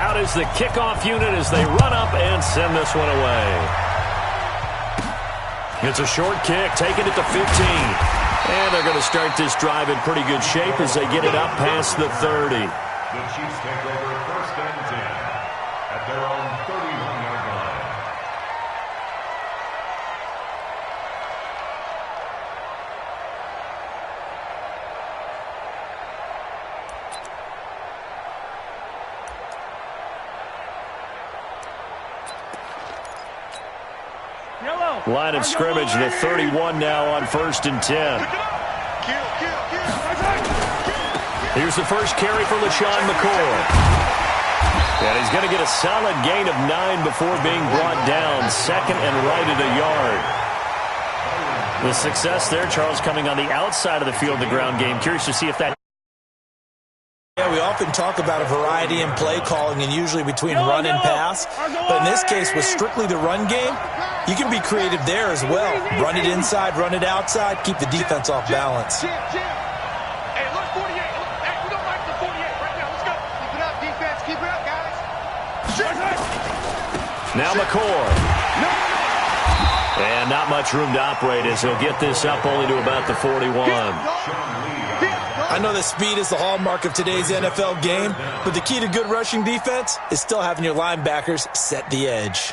Out is the kickoff unit as they run up and send this one away. It's a short kick, taking it to 15. And they're going to start this drive in pretty good shape as they get it up past the 30. The Chiefs take over 1st and 10 at their own 31-yard line. Line of scrimmage, the 31 now on 1st and 10. Here's the first carry for LaShawn McCoy. And he's going to get a solid gain of 9 before being brought down. 2nd and right at a yard. The success there, Charles, coming on the outside of the field, the ground game. Curious to see if that... Yeah, we often talk about a variety in play calling and usually between run and pass. But in this case, with strictly the run game, you can be creative there as well. Run it inside, run it outside, keep the defense off balance. Hey, look, 48. Hey, we don't like the 48 right now. Let's go. Keep it up, defense. Keep it up, guys. Now McCoy. And not much room to operate as he'll get this up only to about the 41. I know that speed is the hallmark of today's NFL game, but the key to good rushing defense is still having your linebackers set the edge.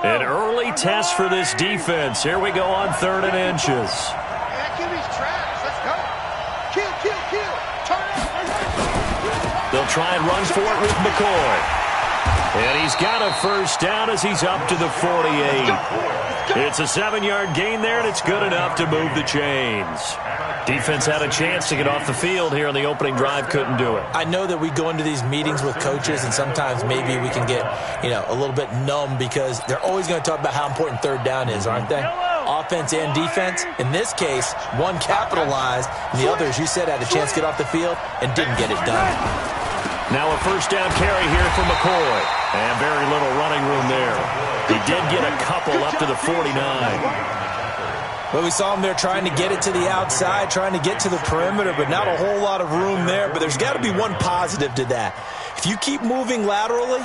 An early test for this defense. Here we go on 3rd and inches. That QB's trash. Let's go. Kill. Turn it. They'll try and run for it with McCoy. And he's got a first down as he's up to the 48. It's a 7-yard gain there, and it's good enough to move the chains. Defense had a chance to get off the field here on the opening drive, couldn't do it. I know that we go into these meetings with coaches, and sometimes maybe we can get, a little bit numb because they're always going to talk about how important 3rd down is, aren't they? Offense and defense. In this case, one capitalized, and the other, as you said, had a chance to get off the field and didn't get it done. Now a first down carry here for McCoy. And very little running room there. He did get a couple up to the 49. Well, we saw him there trying to get it to the outside, trying to get to the perimeter, but not a whole lot of room there. But there's got to be one positive to that. If you keep moving laterally,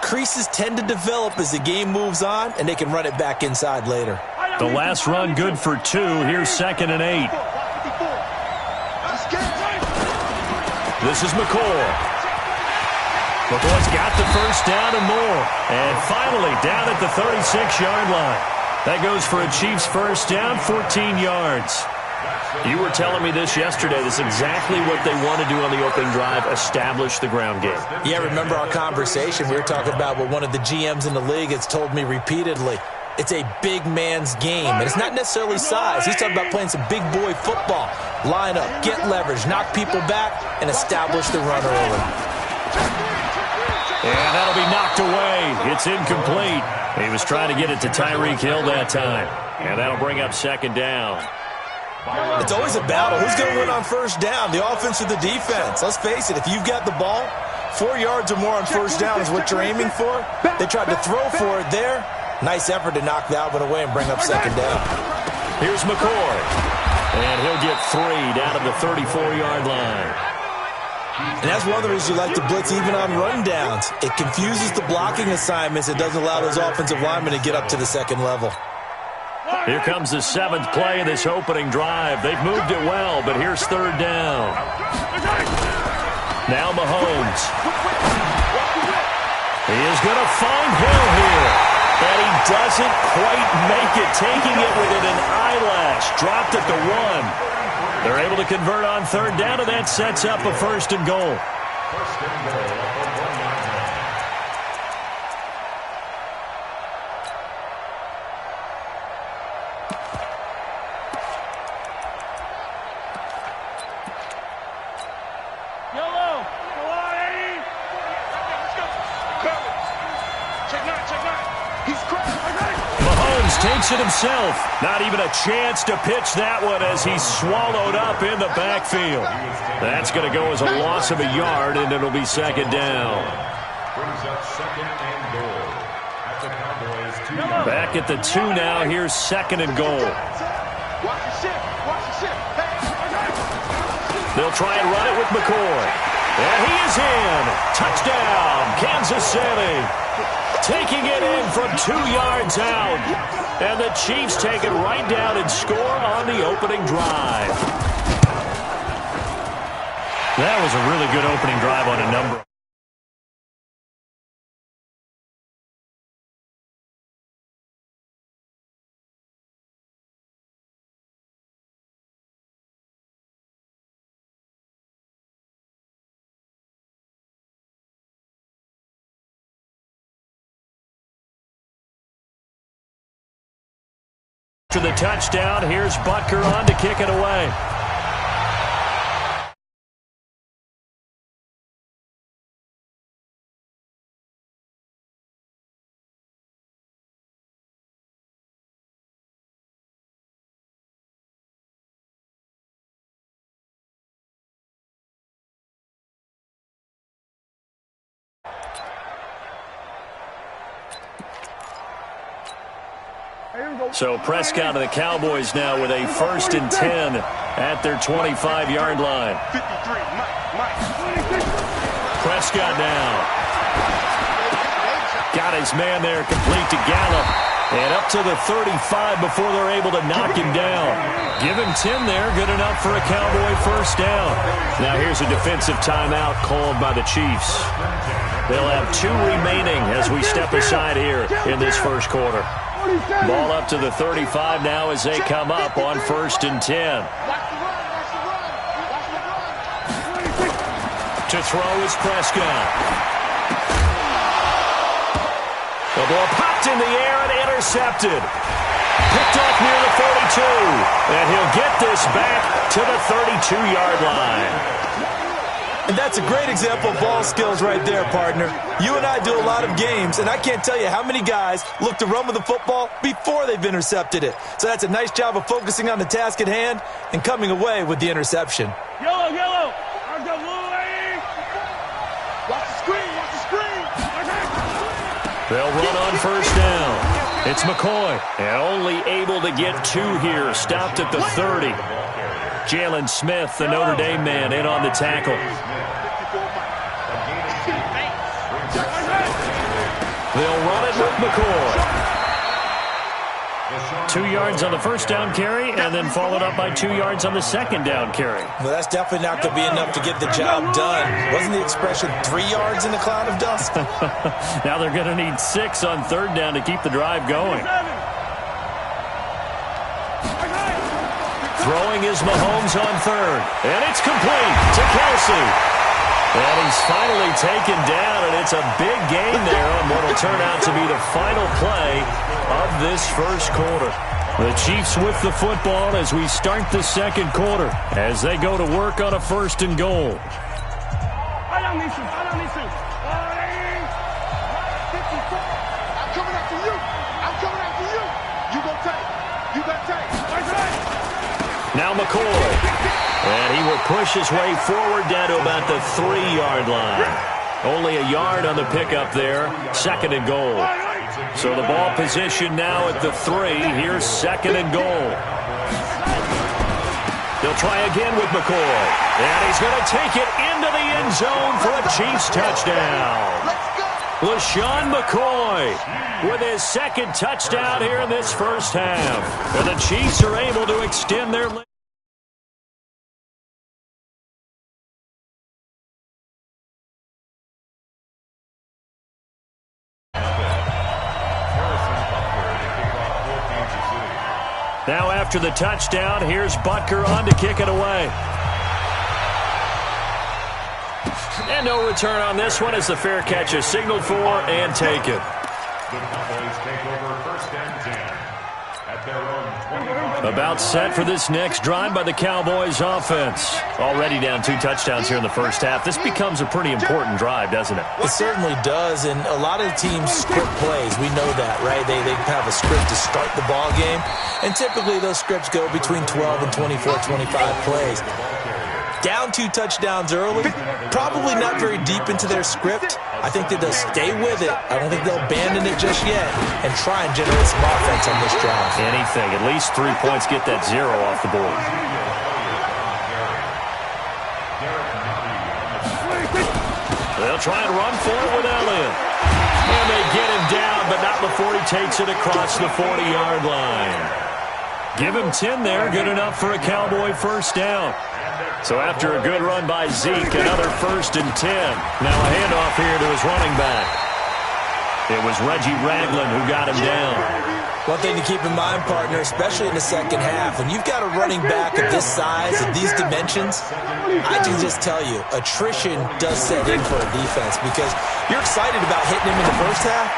creases tend to develop as the game moves on, and they can run it back inside later. The last run good for 2. Here's 2nd and 8. This is McCoy. McCoy's got the first down and more. And finally down at the 36-yard line. That goes for a Chiefs first down, 14 yards. You were telling me this yesterday. This is exactly what they want to do on the opening drive, establish the ground game. Yeah, remember our conversation? We were talking about what one of the GMs in the league has told me repeatedly. It's a big man's game, and it's not necessarily size. He's talking about playing some big boy football. Line up, get leverage, knock people back, and establish the run early. And that'll be knocked away. It's incomplete. He was trying to get it to Tyreek Hill that time. And that'll bring up 2nd down. It's always a battle. Who's going to win on first down, the offense or the defense? Let's face it, if you've got the ball, 4 yards or more on first down is what you're aiming for. They tried to throw for it there. Nice effort to knock that one away and bring up 2nd down. Here's McCoy. And he'll get 3 down at the 34-yard line. And that's one of the reasons you like to blitz even on rundowns. It confuses the blocking assignments. It doesn't allow those offensive linemen to get up to the 2nd level. Here comes the 7th play of this opening drive. They've moved it well, but here's 3rd down. Now Mahomes. He is going to find Hill here. And he doesn't quite make it, taking it within an eyelash. Dropped at the 1. They're able to convert on 3rd down, and that sets up a 1st and goal. 1st and goal at the 1-yard line. Yellow. Go on, Eddie. Let's go. Cover. Check 9. He's cracked. Mahomes takes it himself. Not even a chance to pitch that one as he's swallowed up in the backfield. That's going to go as a loss of a yard, and it'll be 2nd down. Brings up 2nd and goal at the Cowboys' 2. Back at the 2 now. Here's 2nd and goal. They'll try and run it with McCoy. And he is in. Touchdown, Kansas City. Taking it in from 2 yards out. And the Chiefs take it right down and score on the opening drive. That was a really good opening drive on a number. After the touchdown, here's Butker on to kick it away. So Prescott and the Cowboys now with a 1st and 10 at their 25-yard line. Prescott now. Got his man there complete to Gallup. And up to the 35 before they're able to knock him down. Give him 10 there. Good enough for a Cowboy 1st down. Now here's a defensive timeout called by the Chiefs. They'll have 2 remaining as we step aside here in this 1st quarter. Ball up to the 35 now as they come up on 1st and 10. To throw is Prescott. The ball popped in the air and intercepted. Picked off near the 42. And he'll get this back to the 32-yard line. And that's a great example of ball skills right there, partner. You and I do a lot of games, and I can't tell you how many guys look to run with the football before they've intercepted it. So that's a nice job of focusing on the task at hand and coming away with the interception. Yellow, yellow. Watch the screen, watch the screen. They'll run on 1st down. It's McCoy. And only able to get 2 here. Stopped at the 30. Jalen Smith, the Notre Dame man, in on the tackle. They'll run it with McCoy. 2 yards on the 1st down carry, and then followed up by 2 yards on the 2nd down carry. Well, that's definitely not going to be enough to get the job done. Wasn't the expression 3 yards in a cloud of dust? Now they're going to need 6 on 3rd down to keep the drive going. Throwing is Mahomes on 3rd. And it's complete to Kelsey. And he's finally taken down, and it's a big gain there on what will turn out to be the final play of this 1st quarter. The Chiefs with the football as we start the 2nd quarter as they go to work on a 1st and goal. I'm coming after you. I'm coming after you. You gonna take. You gonna take. Now McCoy. And he will push his way forward down to about the 3-yard line. Only a yard on the pickup there. 2nd and goal. So the ball position now at the 3. Here's 2nd and goal. They'll try again with McCoy. And he's going to take it into the end zone for a Chiefs touchdown. LaShawn McCoy with his 2nd touchdown here in this 1st half. And the Chiefs are able to extend their lead. Now after the touchdown, here's Butker on to kick it away. And no return on this one as the fair catch is signaled for and taken. The Cowboys take over 1st and 10 at their own 25. About set for this next drive by the Cowboys offense. Already down 2 touchdowns here in the 1st half. This becomes a pretty important drive, doesn't it? It certainly does, and a lot of teams script plays. We know that, right? They have a script to start the ball game, and typically those scripts go between 12 and 24, 25 plays. Down 2 touchdowns early, probably not very deep into their script. I think that they'll stay with it. I don't think they'll abandon it just yet and try and generate some offense on this drive. Anything. At least 3 points, get that 0 off the board. They'll try and run for it with Elliott. And they get him down, but not before he takes it across the 40-yard line. Give him 10 there, good enough for a Cowboy first down. So after a good run by Zeke, another 1st and 10. Now a handoff here to his running back. It was Reggie Ragland who got him down. One thing to keep in mind, partner, especially in the second half, when you've got a running back of this size, of these dimensions, I can just tell you, attrition does set in for a defense because you're excited about hitting him in the first half.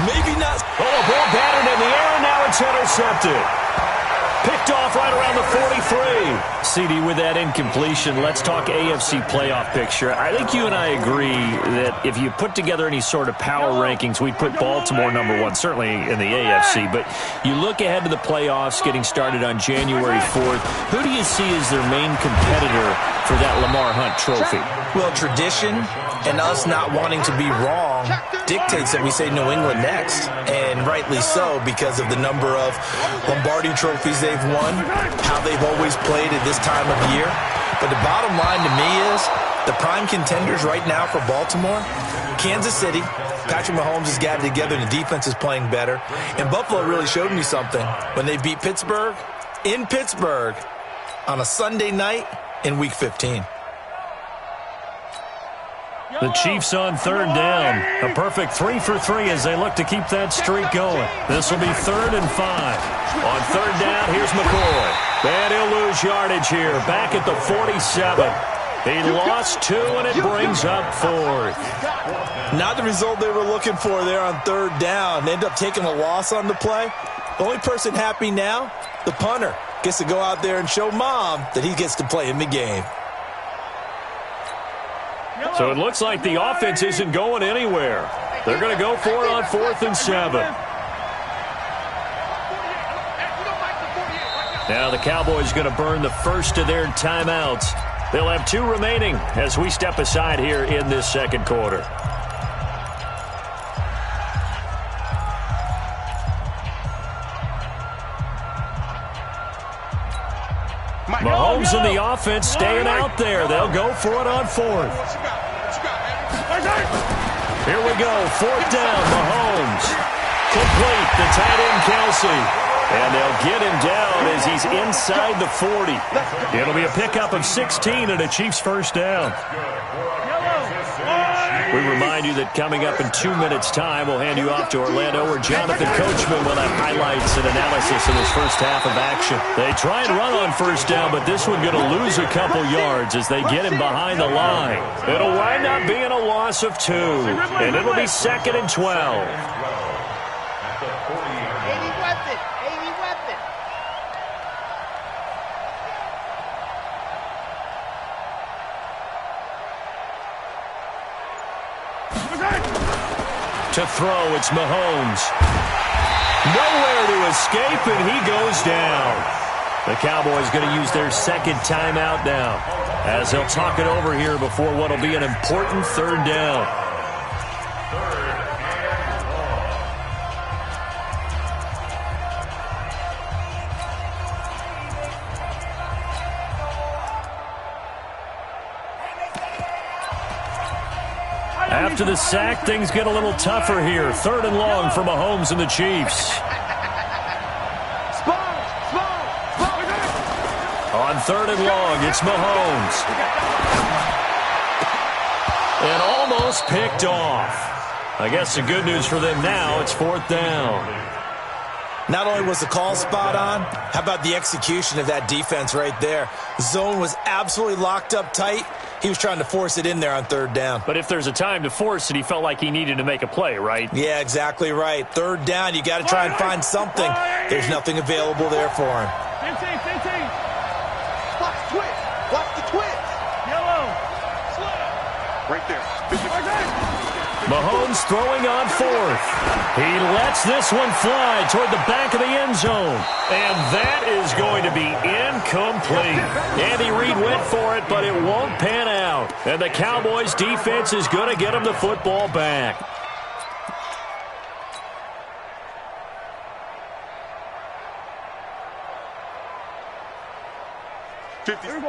Maybe not. Oh, a ball battered in the air, and now it's intercepted. Picked off right around the 43. CD, with that incompletion, let's talk AFC playoff picture. I think you and I agree that if you put together any sort of power rankings, we'd put Baltimore #1, certainly in the AFC. But you look ahead to the playoffs getting started on January 4th. Who do you see as their main competitor for that Lamar Hunt trophy? Well, tradition and us not wanting to be wrong dictates that we say New England next, and rightly so because of the number of Lombardi trophies they've won, how they've always played at this time of year. But the bottom line to me is the prime contenders right now for Baltimore, Kansas City. Patrick Mahomes has got it together and the defense is playing better. And Buffalo really showed me something when they beat Pittsburgh in Pittsburgh on a Sunday night in Week 15. The Chiefs on 3rd down. A perfect 3 for 3 as they look to keep that streak going. This will be 3rd and 5. On 3rd down, here's McCoy. And he'll lose yardage here. Back at the 47. He lost 2, and it brings up 4th. Not the result they were looking for there on 3rd down. They end up taking a loss on the play. The only person happy now, the punter, gets to go out there and show Mom that he gets to play in the game. So it looks like the offense isn't going anywhere. They're going to go for it on 4th and 7. Now the Cowboys going to burn the first of their timeouts. They'll have 2 remaining as we step aside here in this second quarter. Mahomes and the offense staying out there. They'll go for it on 4th. Here we go. 4th down. Mahomes. Complete. The tight end, Kelsey. And they'll get him down as he's inside the 40. It'll be a pickup of 16 and a Chiefs first down. We remind you that coming up in 2 minutes' time, we'll hand you off to Orlando, where Jonathan Coachman will have highlights and analysis of his first half of action. They try and run on 1st down, but this one going to lose a couple yards as they get him behind the line. It'll wind up being a loss of 2, and it'll be 2nd and 12. To throw, it's Mahomes. Nowhere to escape, and he goes down. The Cowboys going to use their 2nd timeout now, as they'll talk it over here before what will be an important 3rd down. After the sack, things get a little tougher here. 3rd and long for Mahomes and the Chiefs. On 3rd and long, it's Mahomes. And almost picked off. I guess the good news for them now, it's 4th down. Not only was the call spot on, how about the execution of that defense right there? Zone was absolutely locked up tight. He was trying to force it in there on 3rd down. But if there's a time to force it, he felt like he needed to make a play, right? Yeah, exactly right. 3rd down, you got to try and find something. There's nothing available there for him. 15. Watch the twist. Watch the twist. Yellow. Right there. Mahomes throwing on fourth. He lets this one fly toward the back of the end zone. And that is going to be incomplete. Andy Reid went for it, but it won't pan out. And the Cowboys defense is going to get him the football back.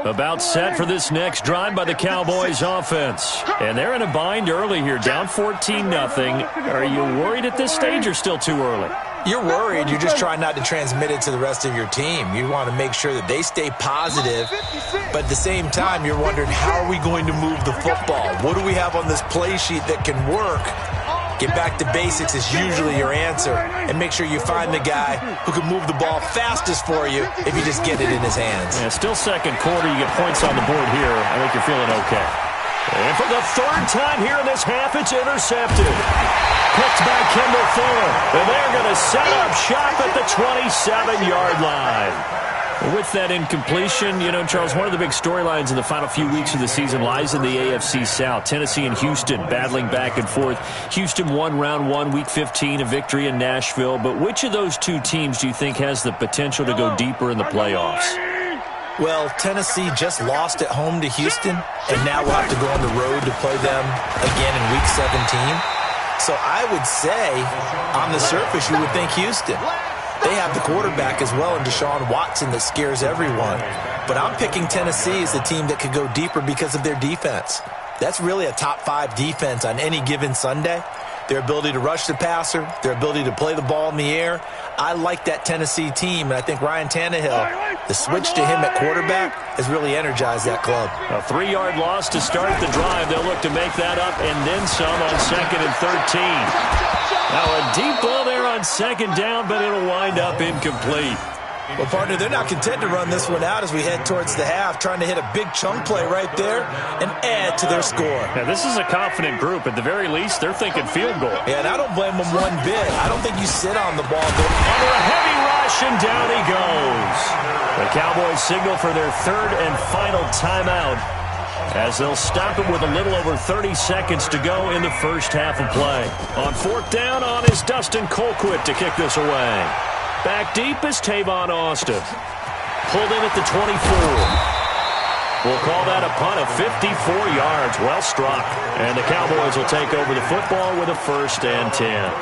About set for this next drive by the Cowboys offense. And they're in a bind early here, down 14-0. Are you worried at this stage or still too early? You're worried. You're just trying not to transmit it to the rest of your team. You want to make sure that they stay positive, but at the same time, you're wondering, how are we going to move the football? What do we have on this play sheet that can work? Get back to basics is usually your answer, and make sure you find the guy who can move the ball fastest for you if you just get it in his hands. Yeah, still second quarter. You get points on the board here. I think you're feeling okay. And for the third time here in this half, it's intercepted. Picked by Kendall Fuller. And they're going to set up shop at the 27-yard line. With that incompletion, you know, Charles, one of the big storylines in the final few weeks of the season lies in the AFC South. Tennessee and Houston battling back and forth. Houston won round 1, week 15, a victory in Nashville. But which of those two teams do you think has the potential to go deeper in the playoffs? Well, Tennessee just lost at home to Houston, and now we'll have to go on the road to play them again in week 17. So I would say, on the surface, you would think Houston. They have the quarterback as well in Deshaun Watson that scares everyone. But I'm picking Tennessee as the team that could go deeper because of their defense. That's really a top 5 defense on any given Sunday. Their ability to rush the passer, their ability to play the ball in the air. I like that Tennessee team, and I think Ryan Tannehill, the switch to him at quarterback, has really energized that club. A 3-yard loss to start the drive. They'll look to make that up and then some on 2nd and 13. Now a deep ball there on 2nd down, but it'll wind up incomplete. Well, partner, they're not content to run this one out as we head towards the half, trying to hit a big chunk play right there and add to their score. Yeah, this is a confident group. At the very least, they're thinking field goal. Yeah, and I don't blame them one bit. I don't think you sit on the ball. Under a heavy rush, and down he goes. The Cowboys signal for their 3rd and final timeout, as they'll stop it with a little over 30 seconds to go in the first half of play. On 4th down, on is Dustin Colquitt to kick this away. Back deep is Tavon Austin. Pulled in at the 24. We'll call that a punt of 54 yards. Well struck. And the Cowboys will take over the football with a 1st and 10.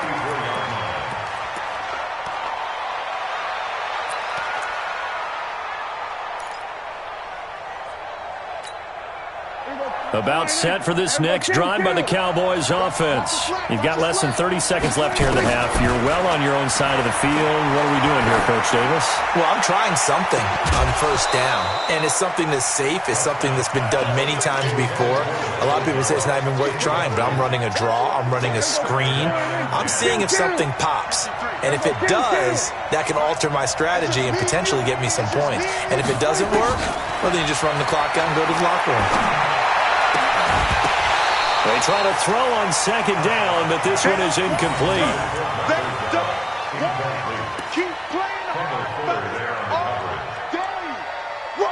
About set for this next drive by the Cowboys offense. You've got less than 30 seconds left here in the half. You're well on your own side of the field. What are we doing here, Coach Davis? Well, I'm trying something on 1st down, and it's something that's safe. It's something that's been done many times before. A lot of people say it's not even worth trying, but I'm running a draw. I'm running a screen. I'm seeing if something pops. And if it does, that can alter my strategy and potentially get me some points. And if it doesn't work, well, then you just run the clock out and go to the locker room. They try to throw on 2nd down, but this one is incomplete. They don't want keep playing all day. Woo!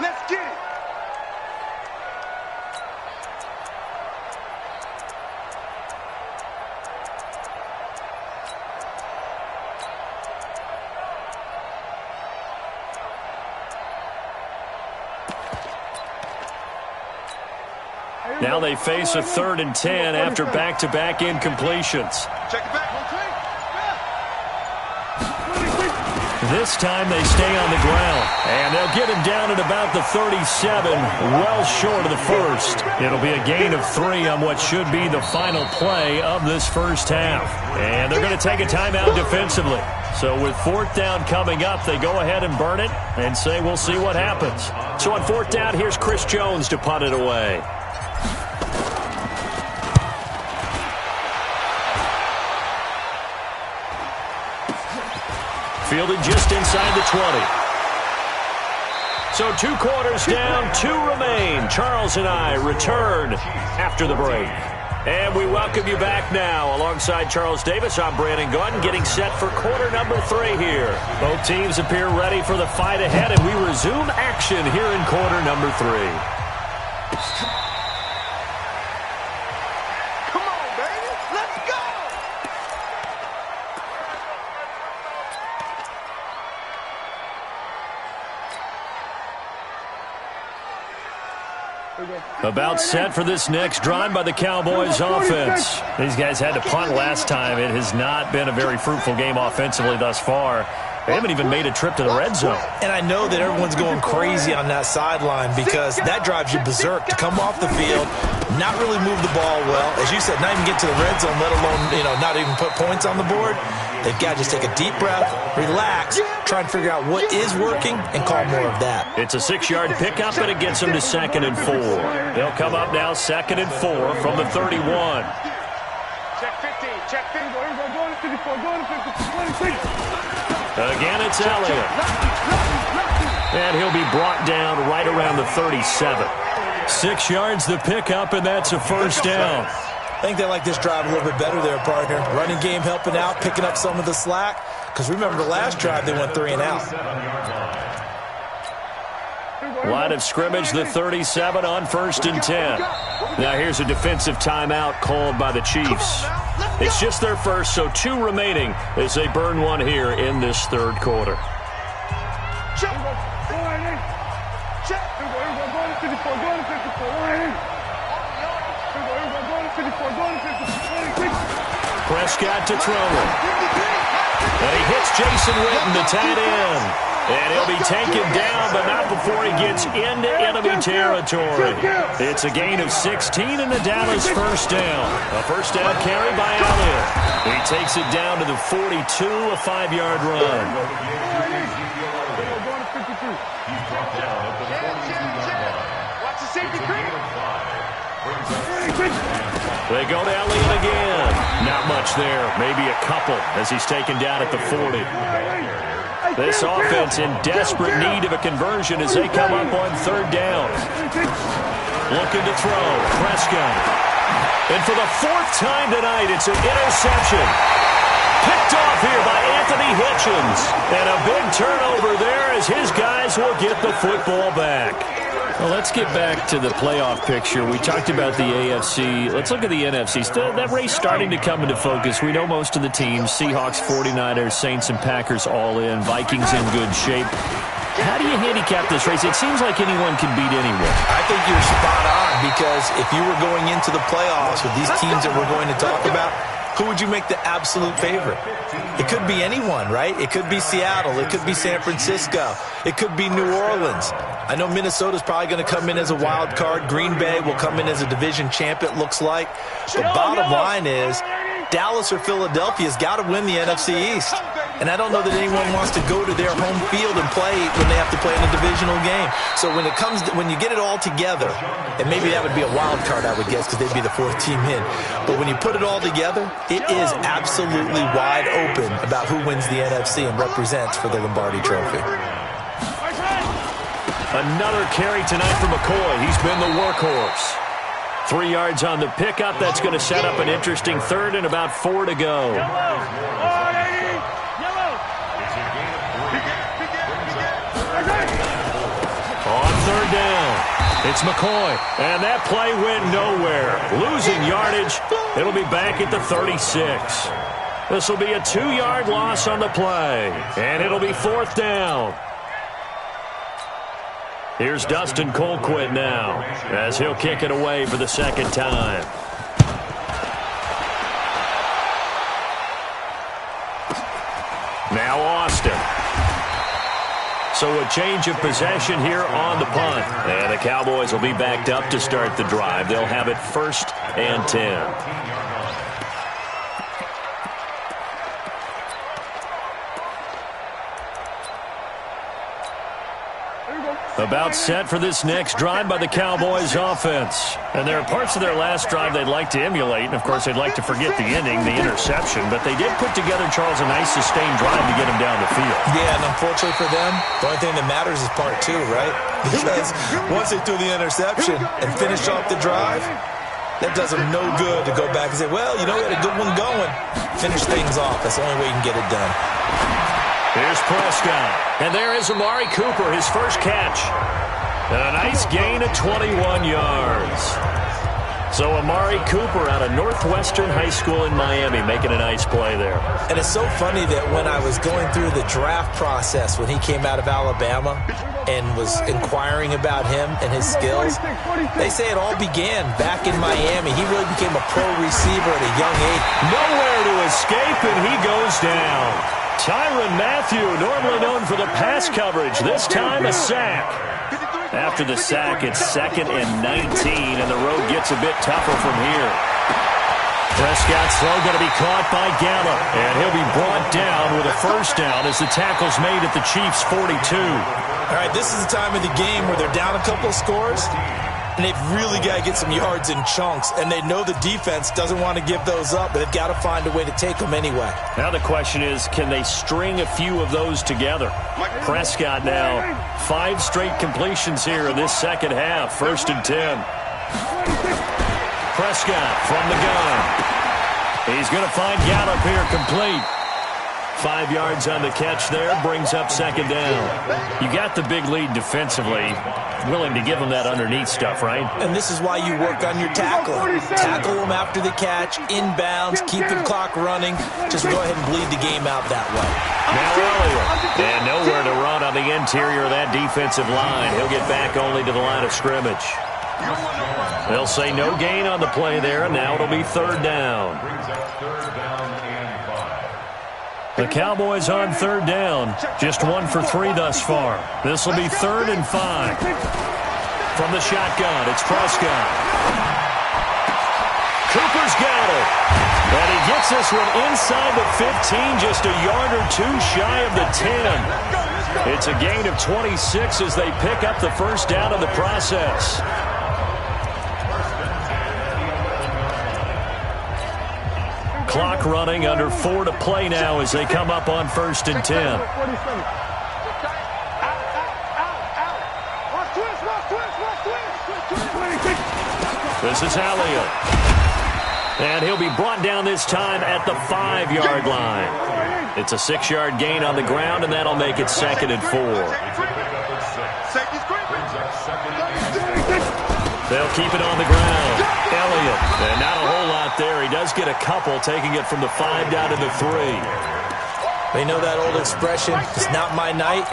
Let's get it. Now they face a 3rd and 10 after back-to-back incompletions. Check it back. This time they stay on the ground, and they'll get him down at about the 37, well short of the 1st. It'll be a gain of 3 on what should be the final play of this first half. And they're going to take a timeout defensively. So with 4th down coming up, they go ahead and burn it and say we'll see what happens. So on 4th down, here's Chris Jones to punt it away. Fielded just inside the 20. So 2 quarters down, 2 remain. Charles and I return after the break. And we welcome you back now. Alongside Charles Davis, I'm Brandon Gunn, getting set for quarter number 3 here. Both teams appear ready for the fight ahead, and we resume action here in quarter number 3. About set for this next drive by the Cowboys offense. These guys had to punt last time. It has not been a very fruitful game offensively thus far. They haven't even made a trip to the red zone. And I know that everyone's going crazy on that sideline because that drives you berserk to come off the field, not really move the ball well. As you said, not even get to the red zone, let alone, not even put points on the board. They've got to just take a deep breath, relax, try and figure out what is working, and call more of that. It's a 6-yard pickup, and it gets them to 2nd and 4. They'll come up now 2nd and 4 from the 31. Check 15, check 50. Go to 54, go to 56. Again, it's Elliott. And he'll be brought down right around the 37. 6 yards the pickup, and that's a first down. I think they like this drive a little bit better there, partner. Running game helping out, picking up some of the slack. Because remember, the last drive, they went 3 and out. Line of scrimmage, the 37 on 1st and 10. Now here's a defensive timeout called by the Chiefs. It's just their first, so 2 remaining as they burn one here in this 3rd quarter. Prescott to throw it. And he hits Jason Witten, the tight end. And he'll be taken down, but not before he gets into enemy territory. It's a gain of 16 and the Dallas first down. A first down carry by Elliott. He takes it down to the 42, a 5-yard run. They go to Elliott again. Not much there. Maybe a couple as he's taken down at the 40. This offense in desperate need of a conversion as they come up on 3rd down. Looking to throw. Prescott. And for the 4th time tonight, it's an interception. Picked off here by Anthony Hitchens. And a big turnover there as his guys will get the football back. Well, let's get back to the playoff picture. We talked about the AFC. Let's look at the NFC. Still, that race starting to come into focus. We know most of the teams. Seahawks, 49ers, Saints, and Packers all in. Vikings in good shape. How do you handicap this race? It seems like anyone can beat anyone. I think you're spot on because if you were going into the playoffs with these teams that we're going to talk about, who would you make the absolute favorite? It could be anyone, right? It could be Seattle. It could be San Francisco. It could be New Orleans. I know Minnesota's probably going to come in as a wild card. Green Bay will come in as a division champ, it looks like. But bottom line is, Dallas or Philadelphia's got to win the NFC East. And I don't know that anyone wants to go to their home field and play when they have to play in a divisional game. So when you get it all together, and maybe that would be a wild card, I would guess, because they'd be the 4th team in. But when you put it all together, it is absolutely wide open about who wins the NFC and represents for the Lombardi Trophy. Another carry tonight for McCoy. He's been the workhorse. 3 yards on the pickup. That's going to set up an interesting 3rd and about 4 to go. On 3rd down, it's McCoy. And that play went nowhere. Losing yardage. It'll be back at the 36. This will be a 2-yard loss on the play. And it'll be 4th down. Here's Dustin Colquitt now as he'll kick it away for the 2nd time. Now Austin. So a change of possession here on the punt. And the Cowboys will be backed up to start the drive. They'll have it 1st and 10. About set for this next drive by the Cowboys offense. And there are parts of their last drive they'd like to emulate. And, of course, they'd like to forget the ending, the interception. But they did put together, Charles, a nice sustained drive to get them down the field. Yeah, and unfortunately for them, the only thing that matters is part 2, right? Because once they threw the interception and finished off the drive, that does them no good to go back and say, well, we had a good one going. Finish things off. That's the only way you can get it done. Here's Prescott. And there is Amari Cooper, his first catch. And a nice gain of 21 yards. So Amari Cooper out of Northwestern High School in Miami making a nice play there. And it's so funny that when I was going through the draft process when he came out of Alabama and was inquiring about him and his skills, they say it all began back in Miami. He really became a pro receiver at a young age. Nowhere to escape, and he goes down. Tyrann Mathieu, normally known for the pass coverage, this time a sack. After the sack, it's 2nd and 19, and the road gets a bit tougher from here. Prescott's throw going to be caught by Gallup, and he'll be brought down with a first down as the tackle's made at the Chiefs' 42. All right, this is the time of the game where they're down a couple of scores, and they've really got to get some yards in chunks, and they know the defense doesn't want to give those up, but they've got to find a way to take them anyway. Now the question is, can they string a few of those together? Prescott now, 5 straight completions here in this second half, 1st and 10. Prescott from the gun. He's going to find Gallup here complete. 5 yards on the catch there, brings up 2nd down. You got the big lead defensively, willing to give them that underneath stuff, right? And this is why you work on your tackling. Tackle them after the catch, inbounds, keep the clock running. Just go ahead and bleed the game out that way. Now Elliott, and nowhere to run on the interior of that defensive line. He'll get back only to the line of scrimmage. They'll say no gain on the play there, and now it'll be 3rd down. The Cowboys on 3rd down. Just 1 for 3 thus far. This will be 3rd and 5. From the shotgun, it's Prescott. Cooper's got it. And he gets this one inside the 15, just a yard or 2 shy of the 10. It's a gain of 26 as they pick up the first down in the process. Clock running, under 4 to play now as they come up on 1st and 10. This is Elliott. And he'll be brought down this time at the 5-yard line. It's a 6-yard gain on the ground, and that'll make it 2nd and 4. They'll keep it on the ground. Elliott, and not a whole lot there. He does get a couple, taking it from the 5 down to the 3. They know that old expression, it's not my night.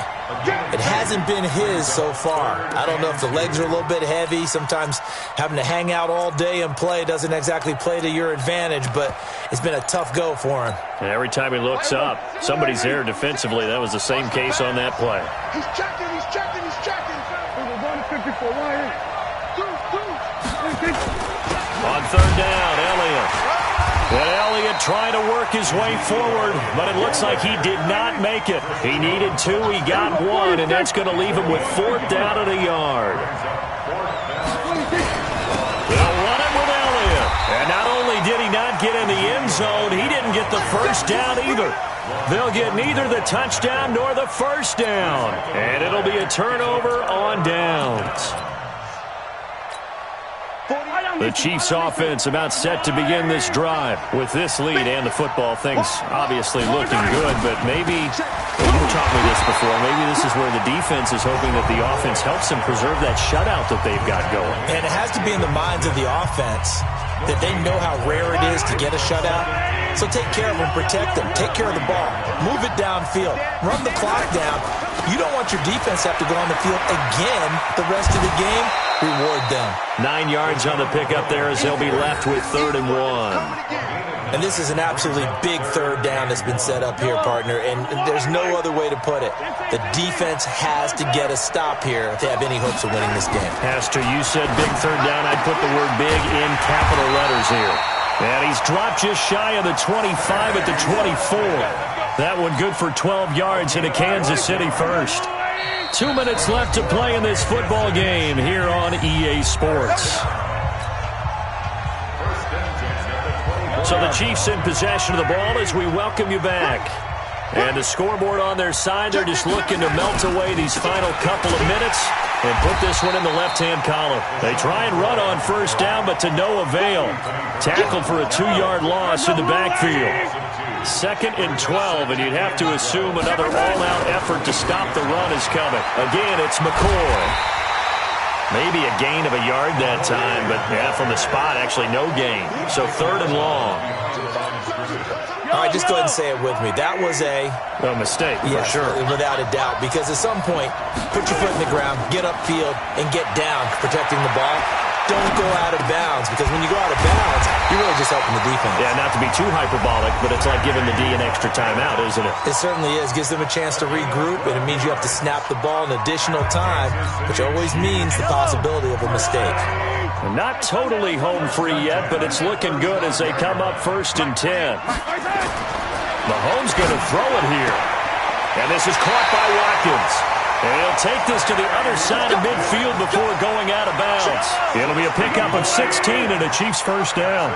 It hasn't been his so far. I don't know if the legs are a little bit heavy. Sometimes having to hang out all day and play doesn't exactly play to your advantage, but it's been a tough go for him. And every time he looks up, somebody's there defensively. That was the same case on that play. He's checking, he's checking, he's checking. We're going to 54. On 3rd down, Elliott. And Elliott trying to work his way forward, but it looks like he did not make it. He needed 2, he got 1, and that's going to leave him with 4th down at a yard. They'll run it with Elliott. And not only did he not get in the end zone, he didn't get the first down either. They'll get neither the touchdown nor the first down. And it'll be a turnover on downs. The Chiefs offense about set to begin this drive. With this lead and the football, things obviously looking good, but maybe, well, you've taught me this before, maybe this is where the defense is hoping that the offense helps them preserve that shutout that they've got going. And it has to be in the minds of the offense that they know how rare it is to get a shutout. So take care of them, protect them, take care of the ball, move it downfield, run the clock down. You don't want your defense to have to go on the field again the rest of the game. Reward them. 9 yards on the pickup there as they'll be left with 3rd and 1. And this is an absolutely big 3rd down that's been set up here, partner, and there's no other way to put it. The defense has to get a stop here if they have any hopes of winning this game. Pastor, you said big 3rd down. I'd put the word big in capital letters here. And he's dropped just shy of the 25 at the 24. That one good for 12 yards into Kansas City first. 2 minutes left to play in this football game here on EA Sports. So the Chiefs in possession of the ball as we welcome you back. And the scoreboard on their side, they're just looking to melt away these final couple of minutes and put this one in the left-hand column. They try and run on 1st down, but to no avail. Tackled for a 2-yard loss in the backfield. 2nd and 12, and you'd have to assume another all-out effort to stop the run is coming. Again, it's McCoy. Maybe a gain of a yard that time, but yeah, from the spot, actually no gain. So 3rd and long. All right, just go ahead and say it with me. That was a mistake, yes, for sure. Without a doubt, because at some point, put your foot in the ground, get upfield, and get down protecting the ball. Don't go out of bounds, because when you go out of bounds, you're really just helping the defense. Yeah, not to be too hyperbolic, but it's like giving the D an extra timeout, isn't it? It certainly is. Gives them a chance to regroup, and it means you have to snap the ball an additional time, which always means the possibility of a mistake. Not totally home free yet, but it's looking good as they come up 1st and 10. Mahomes going to throw it here. And this is caught by Watkins. And he'll take this to the other side of midfield before going out of bounds. It'll be a pickup of 16 and a Chiefs 1st down.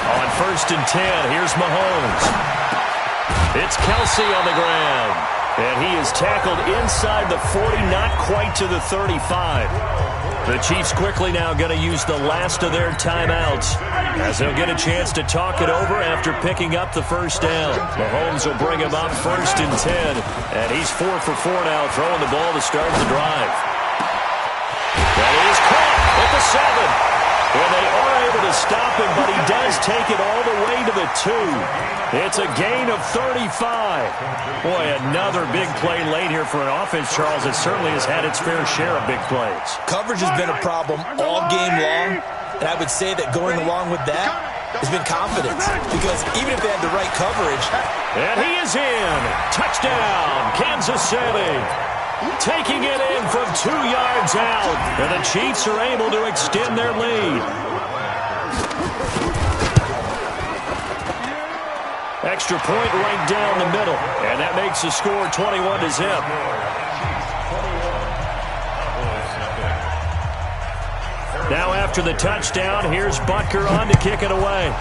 On 1st and 10, here's Mahomes. It's Kelsey on the ground. And he is tackled inside the 40, not quite to the 35. The Chiefs quickly now going to use the last of their timeouts as they'll get a chance to talk it over after picking up the 1st down. Mahomes will bring him up 1st and 10, and he's 4 for 4 now, throwing the ball to start the drive. That is caught at the 7. And they are able to stop him, but he does take it all the way to the 2. It's a gain of 35. Boy, another big play late here for an offense, Charles, that certainly has had its fair share of big plays. Coverage has been a problem all game long, and I would say that going along with that has been confidence, because even if they had the right coverage. And he is in. Touchdown, Kansas City. Taking it in from 2 yards out. And the Chiefs are able to extend their lead. Extra point right down the middle. And that makes the score 21-0. Now after the touchdown, here's Butker on to kick it away.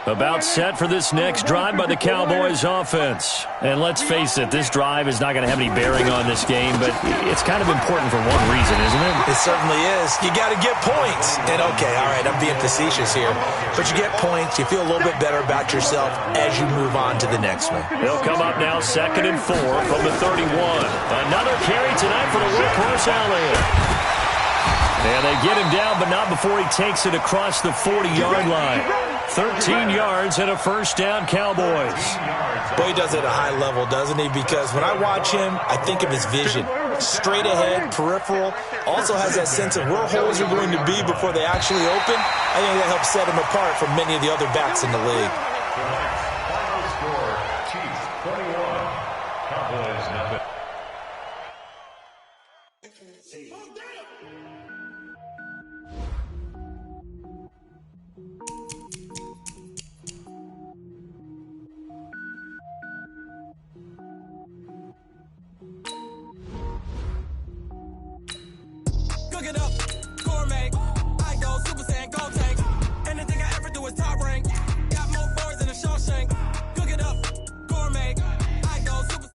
About set for this next drive by the Cowboys offense. And let's face it, this drive is not going to have any bearing on this game, but it's kind of important for one reason, isn't it? It certainly is. You got to get points. And okay, all right, I'm being facetious here. But you get points, you feel a little bit better about yourself as you move on to the next one. They'll come up now 2nd and 4 from the 31. Another carry tonight for the workhorse Elliott. And they get him down, but not before he takes it across the 40-yard line. 13 yards and a 1st down, Cowboys. Boy, he does it at a high level, doesn't he? Because when I watch him, I think of his vision. Straight ahead, peripheral. Also has that sense of where holes are going to be before they actually open. I think that helps set him apart from many of the other backs in the league. Final score, Chiefs 21, Cowboys nothing. Cook it up, gourmet. I go Super Saiyan, go tank. Anything I ever do is top rank. Got more boys than a Shawshank. Cook it up, gourmet. I go Super.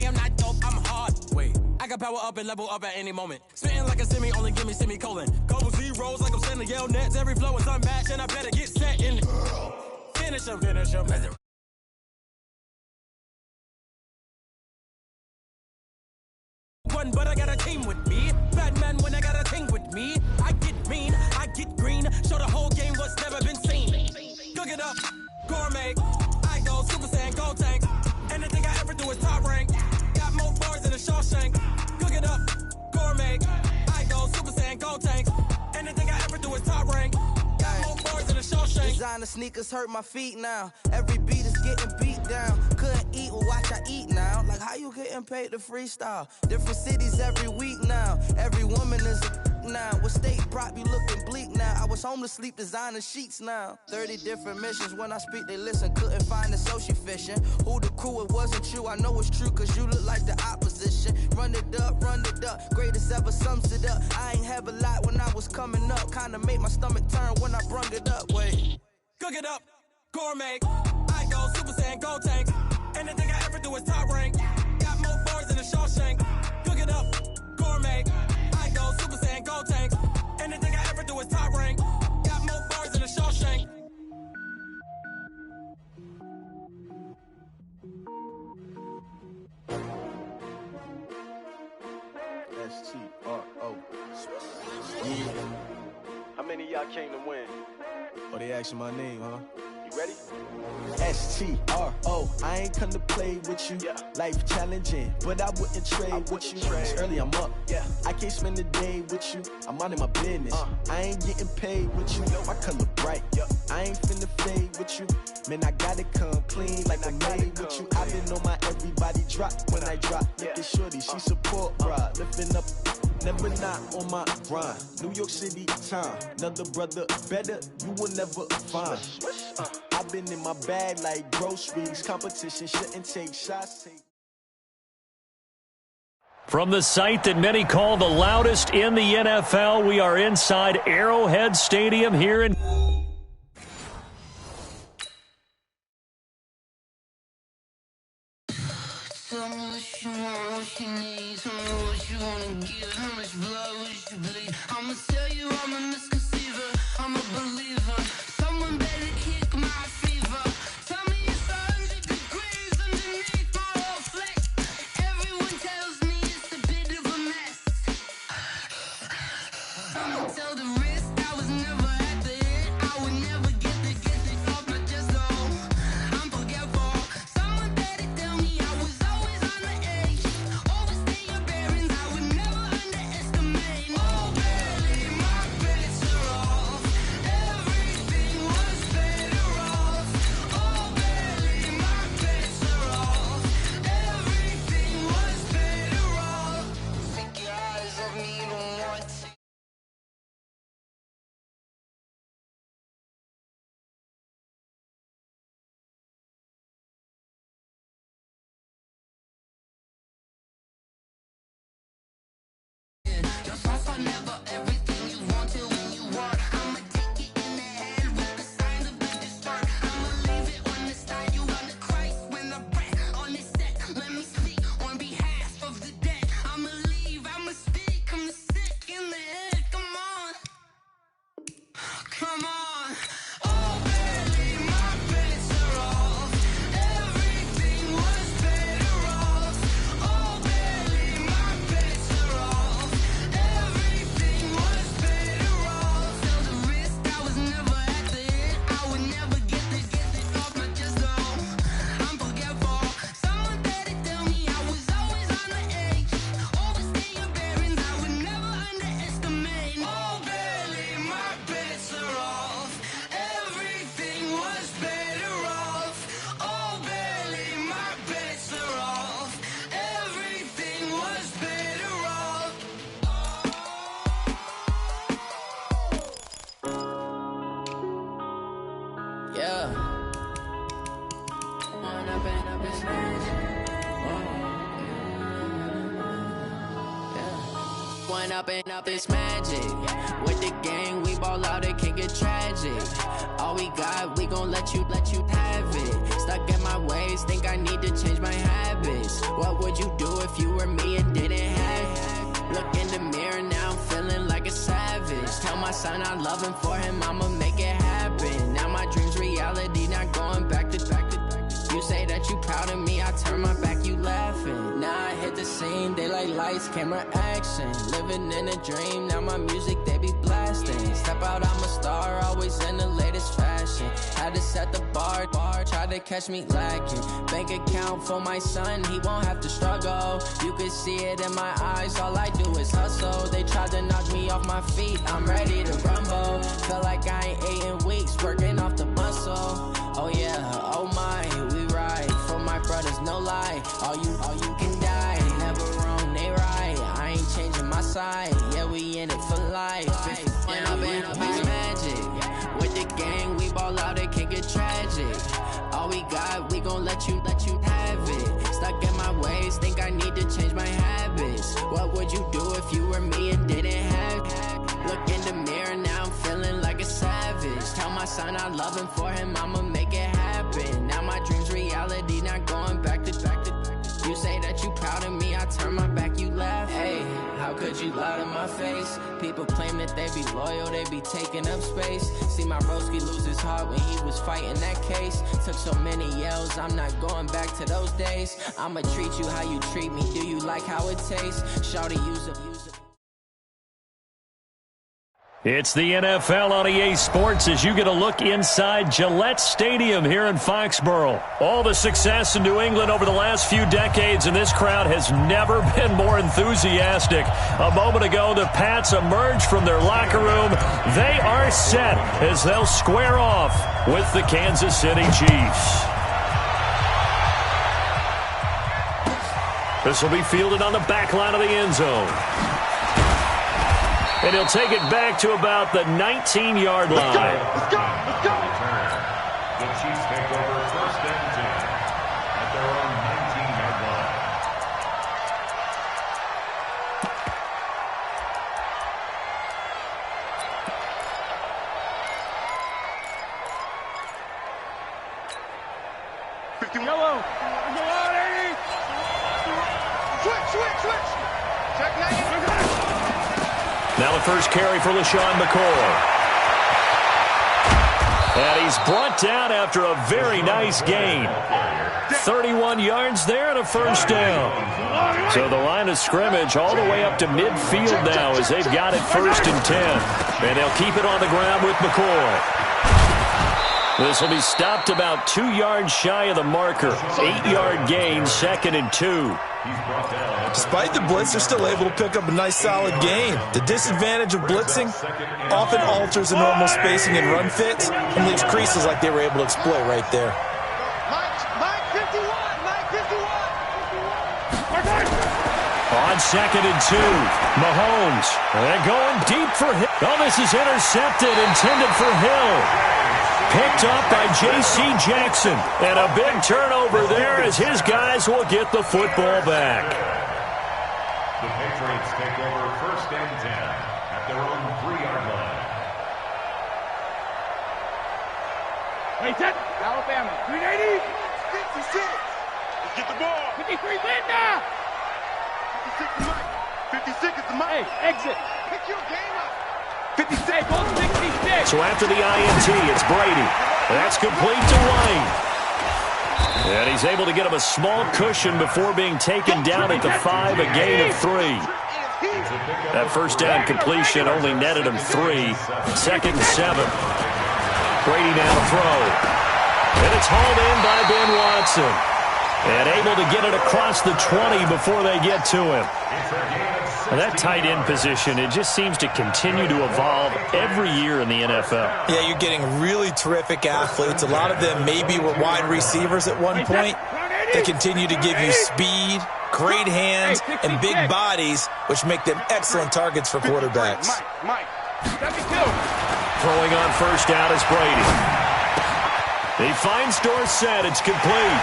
I'm not dope, I'm hard. Wait, I got power up and level up at any moment. Spitting like a semi, only give me semicolon. Couple zeros like I'm sending yell nets. Every flow is unmatched, and I better get set in. Finish him, finish him. One, but I got a team with me. Batman when I got a team with me. I get mean, I get green. Show the whole game what's never been seen. Cook it up, gourmet. I go Super Saiyan, go tank. Anything I ever do is top rank. Got more bars than a Shawshank. Cook it up, gourmet. I go Super Saiyan, go tank. Anything I ever do is top rank. Got more bars than a Shawshank. Designer sneakers hurt my feet now. Every beat is getting beat down. Couldn't eat, well watch I eat now. Like how you getting paid to freestyle? Different cities every week now. Every woman is a now. With state prop, you looking bleak now. I was home to sleep, designer sheets now. 30 different missions. When I speak, they listen. Couldn't find it, so she fishing. Who the crew, it wasn't you. I know it's true, cause you look like the opposition. Run it up, greatest ever sums it up. I ain't have a lot when I was coming up. Kinda made my stomach turn when I brung it up. Wait. Cook it up, gourmet. I go Super Saiyan, gold tank. Anything I ever do is top rank. Got more bars than a Shawshank. Cook it up, gourmet. I go Super Saiyan, gold tank. Anything I ever do is top rank. Got more bars than a Shawshank. S-T-R-O. Yeah. How many of y'all came to win? Oh, they asking my name, huh? You ready? S-T-R-O. I ain't come to play with you. Yeah. Life challenging, but I wouldn't trade with you. It's early, I'm up. Yeah. I can't spend the day with you. I'm minding my business. I ain't getting paid with you. My color bright. I ain't finna fade with you. Man, I gotta come clean like I made with you. I've been on my everybody drop when I drop. Look at shorty, she support, bruh. Lifting up, never not on my grind. New York City time, another brother better, you will never find. I've been in my bag like groceries. Competition shouldn't take shots. From the site that many call the loudest in the NFL, we are inside Arrowhead Stadium here in... Tell me what you want, what you need. Tell me what you wanna give. How much blood would you bleed? I'ma tell you I'm a misconceiver. I'm a believer. Someone better kick my fever. Tell me it's 100 degrees underneath my whole flesh. Everyone tells me it's a bit of a mess. I'ma tell the risk I was never at the hit. I would never get it off my chest though. I'm forgetful. Someone better tell me I was always on the edge. Overstay your bearings, I would never underestimate. Oh, barely, my bets are off. Everything was better off. Oh, barely, my bets are off. Everything was better off. Take your eyes off me, you don't want to. Your thoughts are never everything you want till when you want. I'ma take it in the head with the signs of the distort. I'ma leave it on the side. You on the Christ when I breath on this set. Let me speak on behalf of the dead. I'ma leave, I'ma speak. I'm sick in the head. Come on, come on. Oh, barely, my bets are off. Everything was better off. Oh, barely, my bets are off. Everything was better off. Tell the risk I was never at the hit. I would never get it off my chest though. I'm forgetful. Someone better tell me I was always on the edge. Overstay your bearings, I would never underestimate. Oh, barely, my bets are off. Everything was better off. Oh, barely, my bets are off. Everything was better off. Yeah. One up and up is One up and up is magic. With the gang, we ball out, it can get tragic. All we got, we gon' let you have it. Stuck in my ways, think I need to change my habits. What would you do if you were me and didn't have it? Look in the mirror now, I'm feeling like a savage. Tell my son I love him, for him I'ma make it happen. Now my dream's reality, not going back to. You say that you proud of me, I turn my back, you laughing. Now I hit the scene, they like lights, camera, action. Living in a dream, now my music, they be blasting. Step out, I'm a star, always in the latest fashion. Had to set the bar, try to catch me lacking. Bank account for my son, he won't have to struggle. You can see it in my eyes, all I do is hustle. They tried to knock me off my feet, I'm ready to rumble. Feel like I ain't ate in weeks, working off the muscle. Oh yeah, oh my, we ride for my brothers, no lie. All you can die, never wrong, they right. I ain't changing my side, yeah, we in it for life. When I've been up is magic. With the gang, we ball out, it can get tragic. All we got, we gon' let you have it. Stuck in my ways, think I need to change my habits. What would you do if you were me and didn't have it? Look in the mirror, now I'm feeling like a savage. Tell my son, I love him for him, I'ma make it happen. Now my dream's reality, not going back to. You say that you proud of me, I turn my back, you laugh. Hey, how could you lie to my face? People claim that they be loyal, they be taking up space. See my broski lose his heart when he was fighting that case. Took so many yells, I'm not going back to those days. I'ma treat you how you treat me, do you like how it tastes? Shawty, use it. It's the NFL on EA Sports as you get a look inside Gillette Stadium here in Foxborough. All the success in New England over the last few decades, and this crowd has never been more enthusiastic. A moment ago, the Pats emerged from their locker room. They are set as they'll square off with the Kansas City Chiefs. This will be fielded on the back line of the end zone. And he'll take it back to about the 19-yard line. Let's go. The Chiefs take over first and 10 at their own 19-yard line. Yellow. Switch. Check 90. Now the first carry for LaShawn McCoy. And he's brought down after a very nice gain. 31 yards there and a first down. So the line of scrimmage all the way up to midfield now as they've got it first and 10. And they'll keep it on the ground with McCoy. This will be stopped about 2 yards shy of the marker. 8-yard gain, 2nd and 2. Despite the blitz, they're still able to pick up a nice solid gain. The disadvantage of blitzing often alters the normal spacing and run fits and leaves creases like they were able to exploit right there. Mike 51. On 2nd and 2, Mahomes. They're going deep for Hill. Oh, this is intercepted, intended for Hill. Picked up by J.C. Jackson. And a big turnover there as his guys will get the football back. The Patriots take over first and 10 at their own 3-yard line. Hey, set. Alabama. 380. 56. Let's get the ball. 53, Linda. 56 is Mike. 56 is the Mike. Hey, exit. Pick your game up. 56. Hey, go 66. So after the INT, it's Brady. That's complete to White. And he's able to get him a small cushion before being taken down at the 5, a gain of 3. That first down completion only netted him 3. 2nd and 7. Brady now to throw. And it's hauled in by Ben Watson. And able to get it across the 20 before they get to him. And that tight end position, it just seems to continue to evolve every year in the NFL. Yeah, you're getting really terrific athletes. A lot of them maybe were wide receivers at one point. They continue to give you speed, great hands, and big bodies, which make them excellent targets for quarterbacks. Mike. Throwing on first down is Brady. He finds Dorsett. It's complete.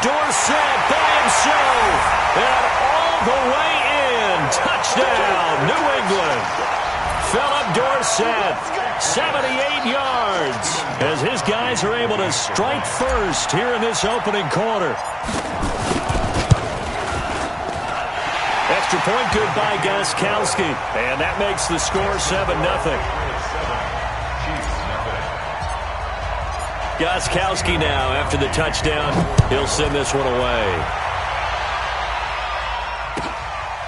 Dorsett by himself, and all the way in. Touchdown, New England. Philip Dorsett, 78 yards, as his guys are able to strike first here in this opening quarter. Extra point good by Gostkowski, and that makes the score 7-0. Gostkowski now, after the touchdown, he'll send this one away.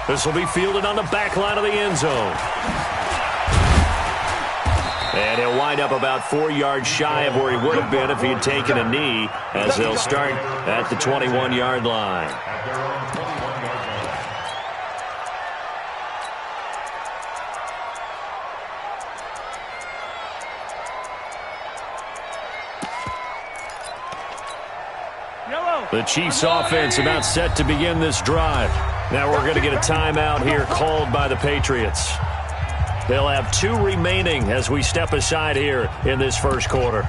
This will be fielded on the back line of the end zone. And he'll wind up about 4 yards shy of where he would have been if he had taken a knee, as they'll start at the 21-yard line. The Chiefs offense about set to begin this drive. Now we're going to get a timeout here called by the Patriots. They'll have 2 remaining as we step aside here in this first quarter.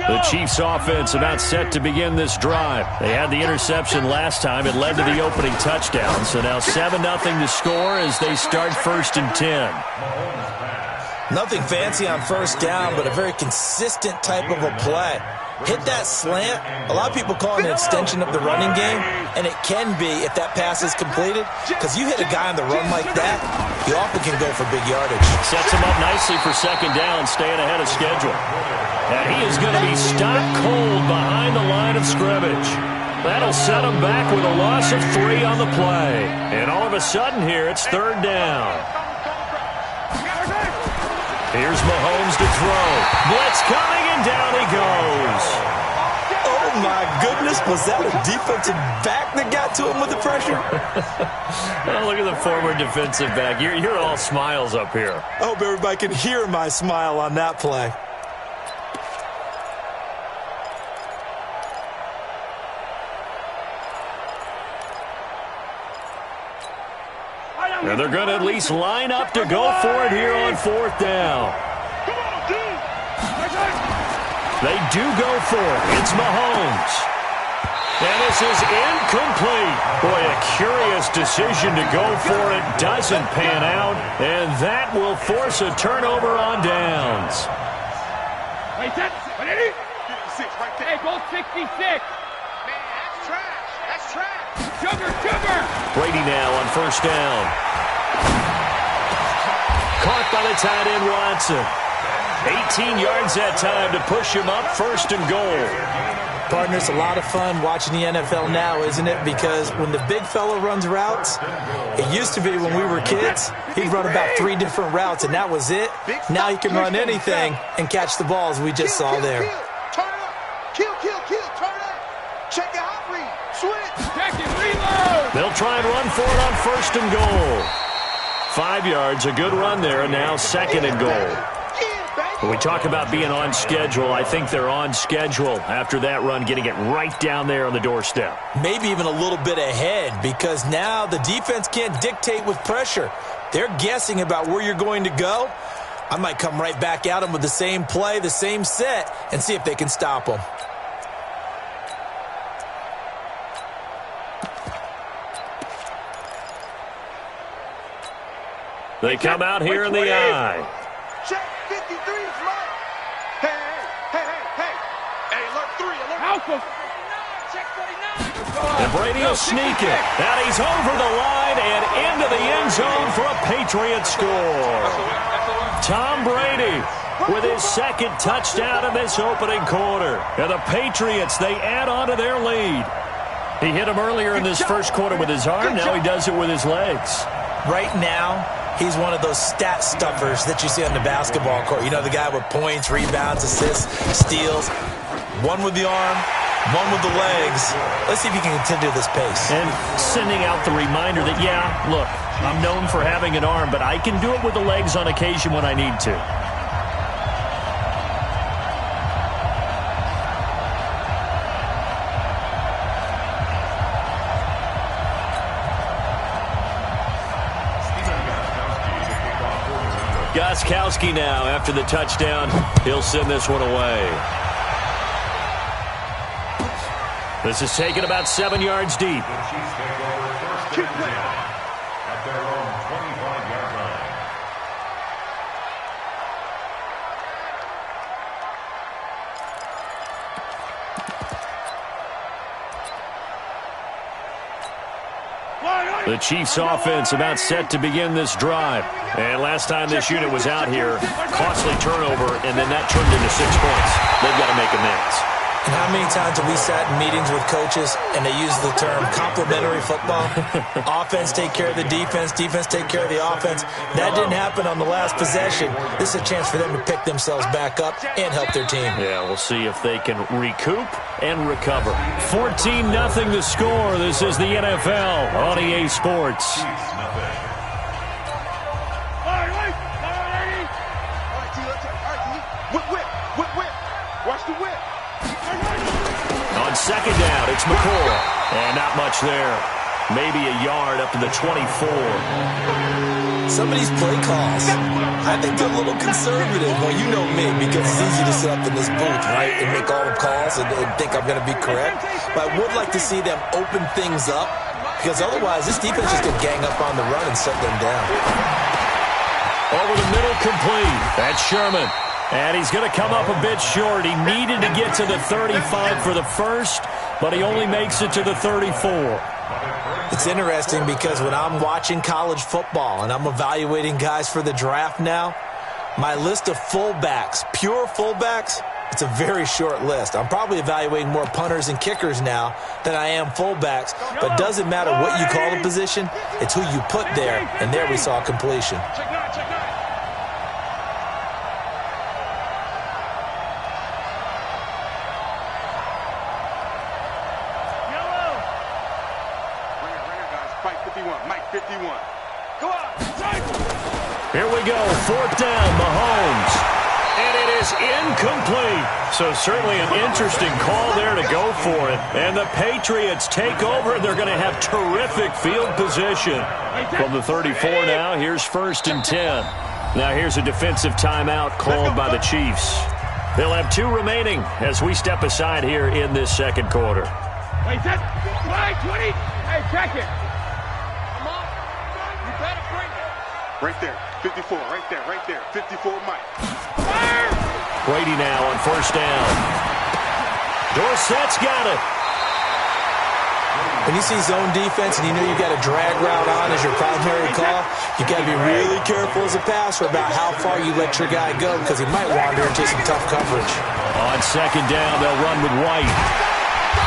The Chiefs offense about set to begin this drive. They had the interception last time. It led to the opening touchdown. So now 7-0 to score as they start 1st and 10. Nothing fancy on first down, but a very consistent type of a play. Hit that slant. A lot of people call it an extension of the running game, and it can be if that pass is completed, because you hit a guy on the run like that, you often can go for big yardage. Sets him up nicely for 2nd down, staying ahead of schedule. And he is going to be stopped cold behind the line of scrimmage. That'll set him back with a loss of 3 on the play. And all of a sudden here, it's 3rd down. Here's Mahomes to throw. Blitz coming, and down he goes. Oh, my goodness. Was that a defensive back that got to him with the pressure? Oh, look at the former defensive back. You're all smiles up here. I hope everybody can hear my smile on that play. And they're going to at least line up to go for it here on 4th down. They do go for it. It's Mahomes. And this is incomplete. Boy, a curious decision to go for it. Doesn't pan out. And that will force a turnover on downs. Hey, go 66. Man, that's trash. That's trash. Sugar. Brady now on 1st down. Caught by the tight end Watson. 18 yards that time to push him up 1st and goal. Partner, it's a lot of fun watching the NFL now, isn't it? Because when the big fella runs routes, it used to be when we were kids, he'd run about 3 different routes, and that was it. Now he can run anything and catch the ball, as we just saw there. Turn up. Kill. Turn up. Check it out, read. Switch. Check it, reload. They'll try and run for it on 1st and goal. 5 yards, a good run there, and now 2nd and goal. When we talk about being on schedule, I think they're on schedule after that run, getting it right down there on the doorstep. Maybe even a little bit ahead, because now the defense can't dictate with pressure. They're guessing about where you're going to go. I might come right back at them with the same play, the same set, and see if they can stop them. They come out here in the eye. Check 53 is mine. Hey. Alert 3, alert. Alpha. Check 49. And Brady will sneak it. And he's over the line and into the end zone for a Patriot score. Tom Brady with his 2nd touchdown in this opening quarter. And the Patriots, they add on to their lead. He hit him earlier in this 1st quarter with his arm. Now he does it with his legs. Right now, he's one of those stat stuffers that you see on the basketball court. You know, the guy with points, rebounds, assists, steals. One with the arm, one with the legs. Let's see if he can continue this pace. And sending out the reminder that, yeah, look, I'm known for having an arm, but I can do it with the legs on occasion when I need to. Gostkowski now after the touchdown. He'll send this one away. This is taken about 7 yards deep. The Chiefs take over 1st and 10 at their own 25-yard line. The Chiefs offense about set to begin this drive. And last time this unit was out here, costly turnover, and then that turned into 6 points. They've got to make amends. And how many times have we sat in meetings with coaches and they use the term complementary football? Offense take care of the defense, defense take care of the offense. That didn't happen on the last possession. This is a chance for them to pick themselves back up and help their team. Yeah, we'll see if they can recoup and recover. 14-0 the score. This is the NFL on EA Sports. Watch the whip. On 2nd down, it's McCoy. And not much there. Maybe a yard up to the 24. Some of these play calls, I think they're a little conservative. Well, you know me, because it's easy to sit up in this booth, right, and make all the calls and think I'm going to be correct. But I would like to see them open things up, because otherwise this defense is going to gang up on the run and set them down. Over the middle, complete. That's Sherman. And he's going to come up a bit short. He needed to get to the 35 for the first, but he only makes it to the 34. It's interesting because when I'm watching college football and I'm evaluating guys for the draft now, my list of fullbacks, pure fullbacks, it's a very short list. I'm probably evaluating more punters and kickers now than I am fullbacks, but it doesn't matter what you call the position, it's who you put there, and there we saw completion. Here we go, 4th down, Mahomes. And it is incomplete. So certainly an interesting call there to go for it. And the Patriots take over. They're going to have terrific field position. From the 34 now, here's 1st and 10. Now here's a defensive timeout called by the Chiefs. They'll have 2 remaining as we step aside here in this second quarter. Hey, 20. Hey, check it. Come on. You better bring it. Right there. 54, right there, 54, Mike. Brady now on 1st down. Dorsett's got it. When you see zone defense and you know you got a drag route on as your primary call, you got to be really careful as a passer about how far you let your guy go because he might wander into some tough coverage. On 2nd down, they'll run with White.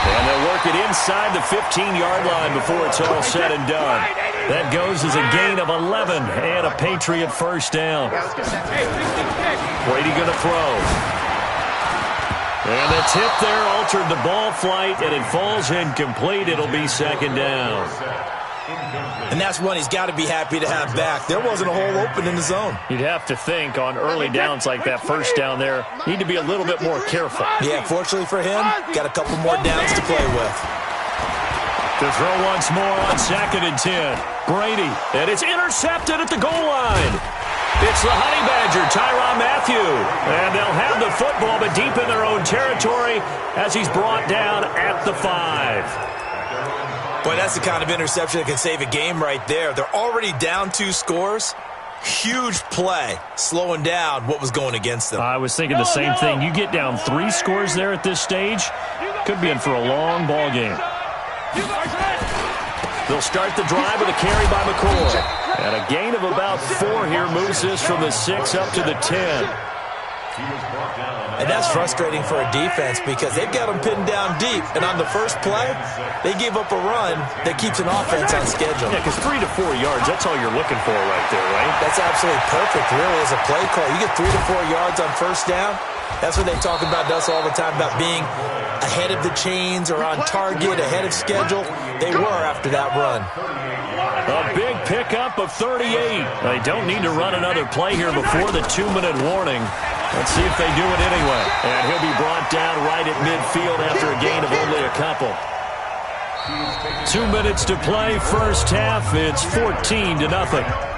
And they'll work it inside the 15-yard line before it's all said and done. That goes as a gain of 11 and a Patriot 1st down. Brady going to throw. And the tip there altered the ball flight, and it falls incomplete. It'll be 2nd down. And that's one he's got to be happy to have back. There wasn't a hole open in the zone. You'd have to think on early downs like that 1st down there, need to be a little bit more careful. Yeah, fortunately for him, got a couple more downs to play with. To throw once more on 2nd and 10. Brady, and it's intercepted at the goal line. It's the Honey Badger, Tyrann Mathieu. And they'll have the football, but deep in their own territory as he's brought down at the 5. Boy, that's the kind of interception that can save a game right there. They're already down 2 scores. Huge play, slowing down what was going against them. I was thinking the same thing. You get down 3 scores there at this stage, could be in for a long ball game. They'll start the drive with a carry by McCoy. And a gain of about 4 here moves this from the 6 up to the 10. And that's frustrating for a defense because they've got them pinned down deep. And on the first play, they gave up a run that keeps an offense on schedule. Yeah, because 3 to 4 yards, that's all you're looking for right there, right? That's absolutely perfect, really, as a play call. You get 3 to 4 yards on 1st down. That's what they talk about us all the time, about being ahead of the chains or on target, ahead of schedule. They were after that run. A big pickup of 38. They don't need to run another play here before the 2-minute warning. Let's see if they do it anyway. And he'll be brought down right at midfield after a gain of only a couple. 2 minutes to play, 1st half. It's 14-0.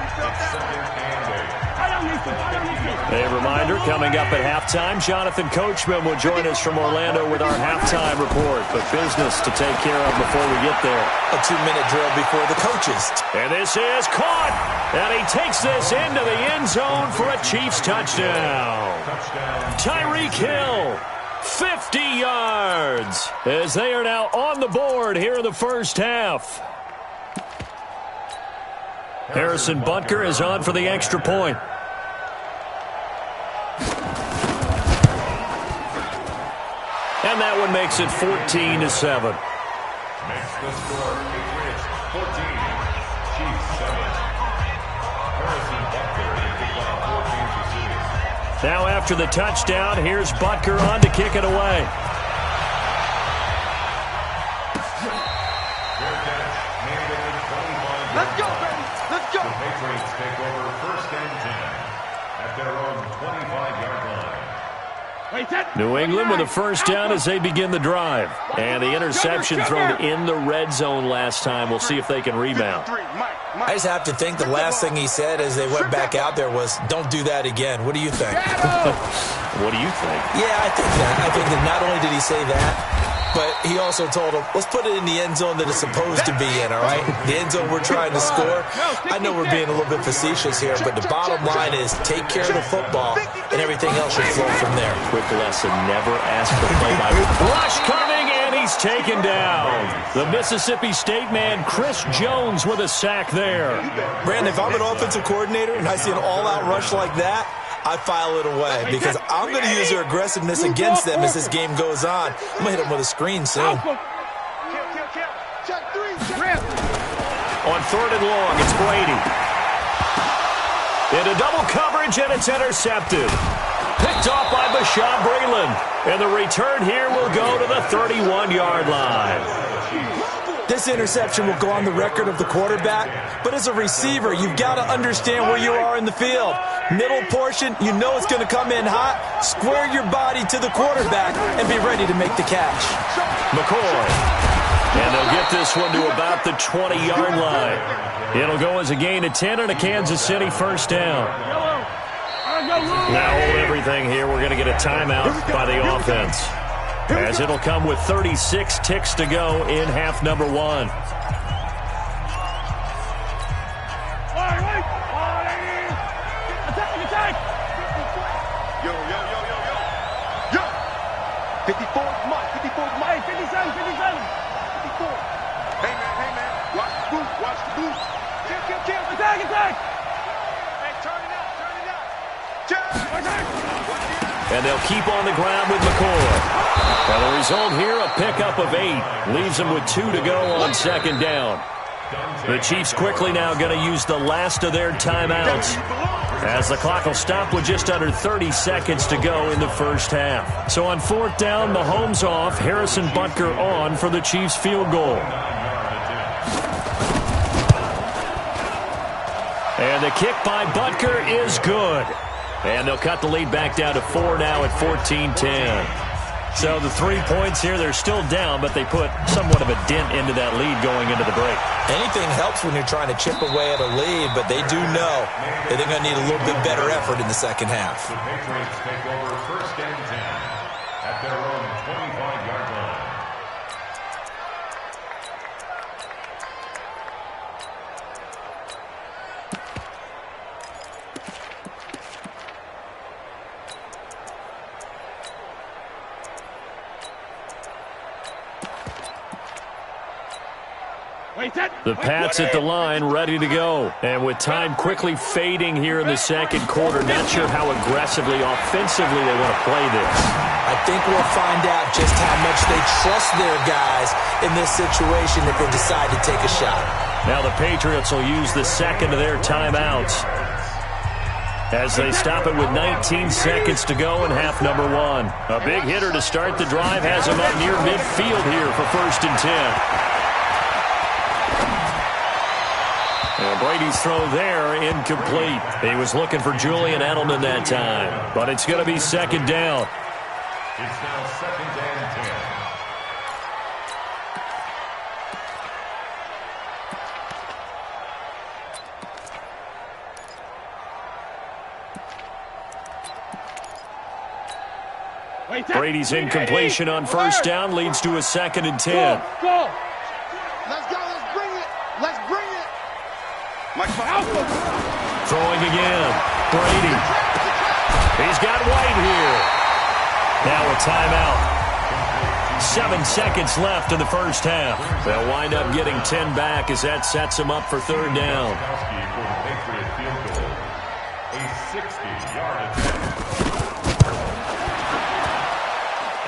A reminder, coming up at halftime, Jonathan Coachman will join us from Orlando with our halftime report. But business to take care of before we get there. A 2-minute drill before the coaches. And this is caught. And he takes this into the end zone for a Chiefs touchdown. Tyreek Hill, 50 yards, as they are now on the board here in the 1st half. Harrison Butker is on for the extra point. And that one makes it 14-7. Makes the score Patriots 14, Chiefs 7. Harrison Butker in kickoff 14 to 6. Now after the touchdown, here's Butker on to kick it away. Fair catch, made it at 25. Let's go, baby. Let's go. The Patriots take over 1st and 10 at their own 25-yard line. New England with a 1st down as they begin the drive. And the interception thrown in the red zone last time. We'll see if they can rebound. 53, Mike. I just have to think the last thing he said as they went back out there was, don't do that again. What do you think? What do you think? Yeah, I think that. I think that not only did he say that, but he also told him, let's put it in the end zone that it's supposed to be in, all right? The end zone we're trying to score. I know we're being a little bit facetious here, but the bottom line is take care of the football, and everything else should flow from there. Quick lesson, never ask for play-by-play. Rush coming, and he's taken down. The Mississippi State man, Chris Jones, with a sack there. Brandon, if I'm an offensive coordinator and I see an all-out rush like that, I file it away because I'm going to use their aggressiveness against them as this game goes on. I'm going to hit them with a screen soon. On 3rd and long, it's Brady. Into double coverage, and it's intercepted. Picked off by Bashaud Breeland. And the return here will go to the 31-yard line. This interception will go on the record of the quarterback, but as a receiver, you've got to understand where you are in the field. Middle portion, you know it's going to come in hot. Square your body to the quarterback and be ready to make the catch. McCoy. And they'll get this one to about the 20-yard line. It'll go as a gain of 10 and a Kansas City first down. Now hold everything here. We're going to get a timeout by the offense, as it'll come with 36 ticks to go in half number 1. Yo. 54 is Mike. 54 is Mike. 57. 54. Hey, man. Watch the boot. Kill. Attack. Hey, turn it out. And they'll keep on the ground with McCoy. And the result here, a pickup of 8. Leaves them with 2 to go on second down. The Chiefs quickly now going to use the last of their timeouts, as the clock will stop with just under 30 seconds to go in the first half. So on 4th down, Mahomes off, Harrison Butker on for the Chiefs field goal. And the kick by Butker is good. And they'll cut the lead back down to 4 now at 14-10. So the 3 points here, they're still down, but they put somewhat of a dent into that lead going into the break. Anything helps when you're trying to chip away at a lead, but they do know that they're going to need a little bit better effort in the second half. The Patriots take over 1st and 10 at their own 25-yard line. The Pats at the line, ready to go. And with time quickly fading here in the second quarter, not sure how aggressively, offensively they want to play this. I think we'll find out just how much they trust their guys in this situation if they decide to take a shot. Now the Patriots will use the second of their timeouts, as they stop it with 19 seconds to go in half number 1. A big hitter to start the drive has him up near midfield here for 1st and 10. And Brady's throw there, incomplete. He was looking for Julian Edelman that time, but it's going to be second down. It's now 2nd and 10. Brady's incompletion on 1st down leads to a 2nd and 10. Go. Throwing again. Brady. He's got White here. Now a timeout. 7 seconds left in the first half. They'll wind up getting 10 back as that sets them up for 3rd down. A 60-yard attempt.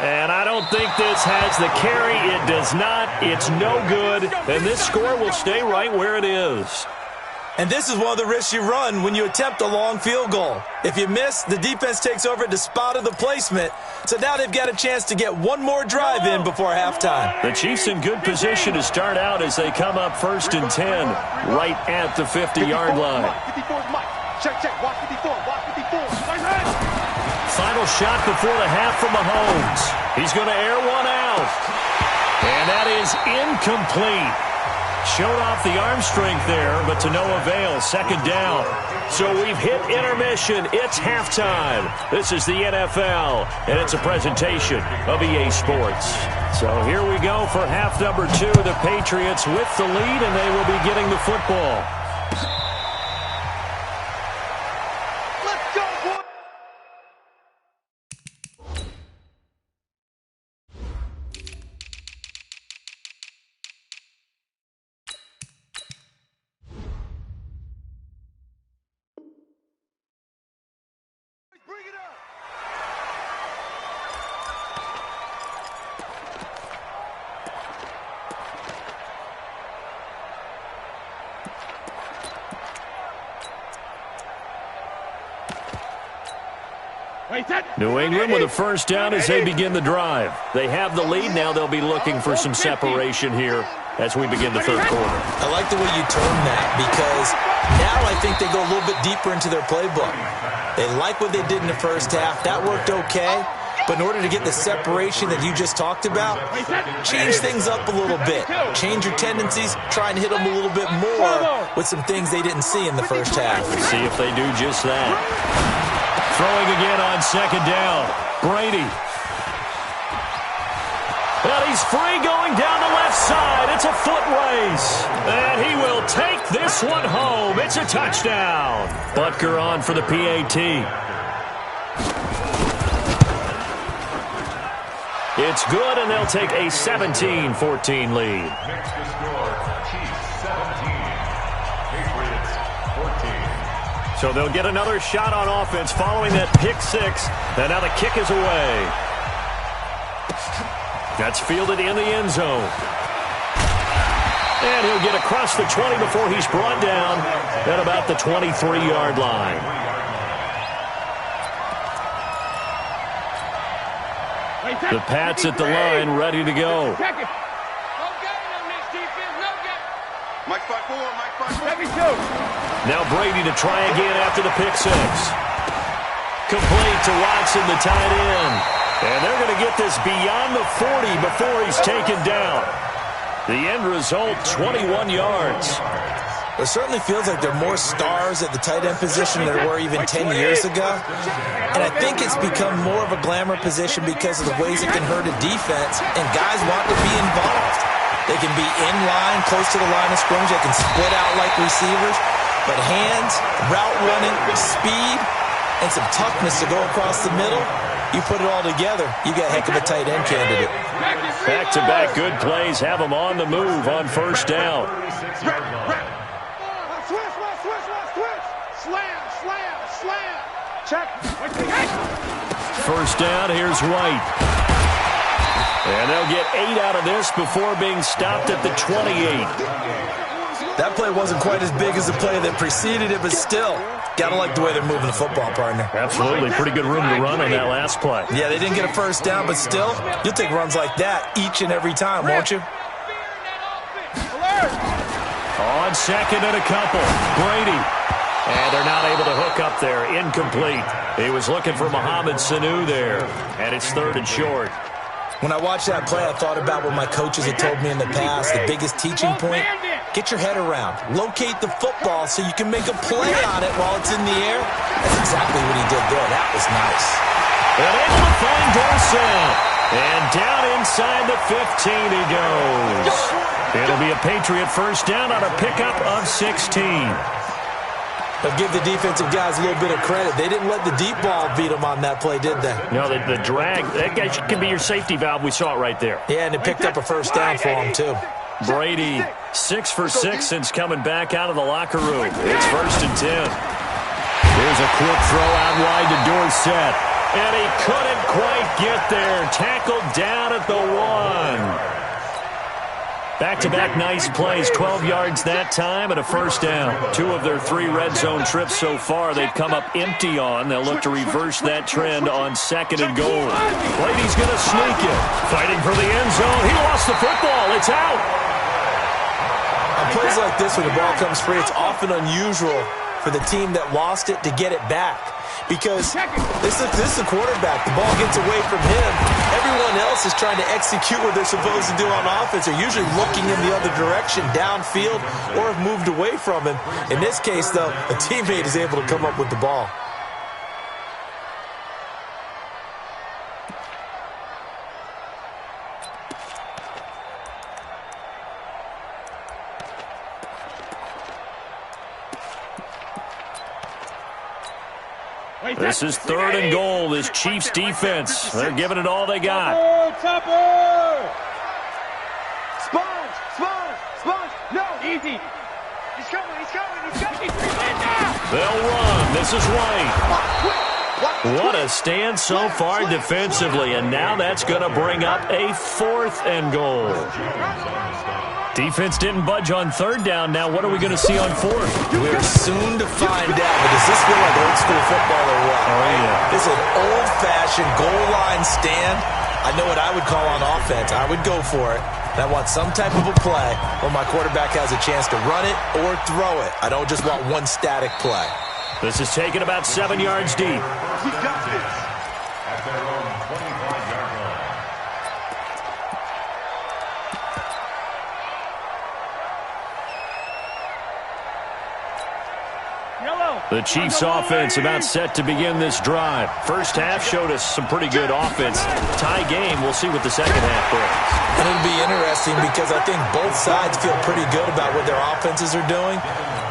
And I don't think this has the carry. It does not. It's no good. And this score will stay right where it is. And this is one of the risks you run when you attempt a long field goal. If you miss, the defense takes over at the spot of the placement. So now they've got a chance to get one more drive in before halftime. The Chiefs in good position to start out as they come up 1st and 10 right at the 50-yard line. 54 is Mike. Check. Watch 54. Final shot before the half from Mahomes. He's going to air one out. And that is incomplete. Showed off the arm strength there, but to no avail. Second down. So we've hit intermission. It's halftime. This is the NFL, and it's a presentation of EA Sports. So here we go for half number 2. The Patriots with the lead, and they will be getting the football. New England with a first down as they begin the drive. They have the lead. Now they'll be looking for some separation here as we begin the third quarter. I like the way you term that because now I think they go a little bit deeper into their playbook. They like what they did in the first half. That worked okay. But in order to get the separation that you just talked about, change things up a little bit. Change your tendencies. Try and hit them a little bit more with some things they didn't see in the first half. See if they do just that. Throwing again on second down. Brady. And he's free going down the left side. It's a foot race. And he will take this one home. It's a touchdown. Butker on for the PAT. It's good, and they'll take a 17-14 lead. Next to score, Chiefs 17, Patriots 14. So they'll get another shot on offense following that pick six. And now the kick is away. That's fielded in the end zone. And he'll get across the 20 before he's brought down at about the 23-yard line. The Pats at the line, ready to go. Now Brady to try again after the pick six. Complete to Watson, the tight end. And they're going to get this beyond the 40 before he's taken down. The end result, 21 yards. It certainly feels like there are more stars at the tight end position than there were even 10 years ago. And I think it's become more of a glamour position because of the ways it can hurt a defense, and guys want to be involved. They can be in line, close to the line of scrimmage. They can split out like receivers. But hands, route running, speed, and some toughness to go across the middle, you put it all together, you got a heck of a tight end candidate. Back-to-back good plays have them on the move on first down. First down, here's White. And they'll get 8 out of this before being stopped at the 28. That play wasn't quite as big as the play that preceded it, but still, got to like the way they're moving the football, partner. Absolutely. Pretty good room to run on that last play. Yeah, they didn't get a first down, but still, you'll take runs like that each and every time, won't you? On second and a couple, Brady. And they're not able to hook up there. Incomplete. He was looking for Mohamed Sanu there. And it's third and short. When I watched that play, I thought about what my coaches had told me in the past. The biggest teaching point, get your head around. Locate the football so you can make a play on it while it's in the air. That's exactly what he did there. That was nice. And able to find Dorsett. And down inside the 15 he goes. It'll be a Patriot first down on a pickup of 16. But give the defensive guys a little bit of credit. They didn't let the deep ball beat them on that play, did they? No, the drag, that guy can be your safety valve. We saw it right there. Yeah, and it picked up a first down for him, too. Brady, 6 for 6 since coming back out of the locker room. It's first and 10. Here's a quick throw out wide to Dorsett. And he couldn't quite get there. Tackled down at the 1. Back-to-back nice plays, 12 yards that time and a first down. 2 of their 3 red zone trips so far they've come up empty on. They'll look to reverse that trend on second and goal. Brady's going to sneak it. Fighting for the end zone. He lost the football. It's out. On plays like this, when the ball comes free, it's often unusual for the team that lost it to get it back. Because this is the quarterback. The ball gets away from him. Everyone else is trying to execute what they're supposed to do on offense. They're usually looking in the other direction, downfield, or have moved away from him. In this case, though, a teammate is able to come up with the ball. This is 3rd and goal, this Chiefs defense. They're giving it all they got. Topper! Sponge! No! Easy! He's coming! They'll run. This is White. What a stand so far defensively, and now that's going to bring up a 4th and goal. Defense didn't budge on 3rd down. Now what are we going to see on 4th? We're soon to find out, but does this feel like old school football or what? Oh, yeah. This is an old-fashioned goal line stand. I know what I would call on offense. I would go for it. And I want some type of a play where my quarterback has a chance to run it or throw it. I don't just want one static play. This is taken about 7 yards deep. He got this at their own 25-yard line. The Chiefs offense about set to begin this drive. First half showed us some pretty good offense. Tie game. We'll see what the second half brings. And it'll be interesting because I think both sides feel pretty good about what their offenses are doing.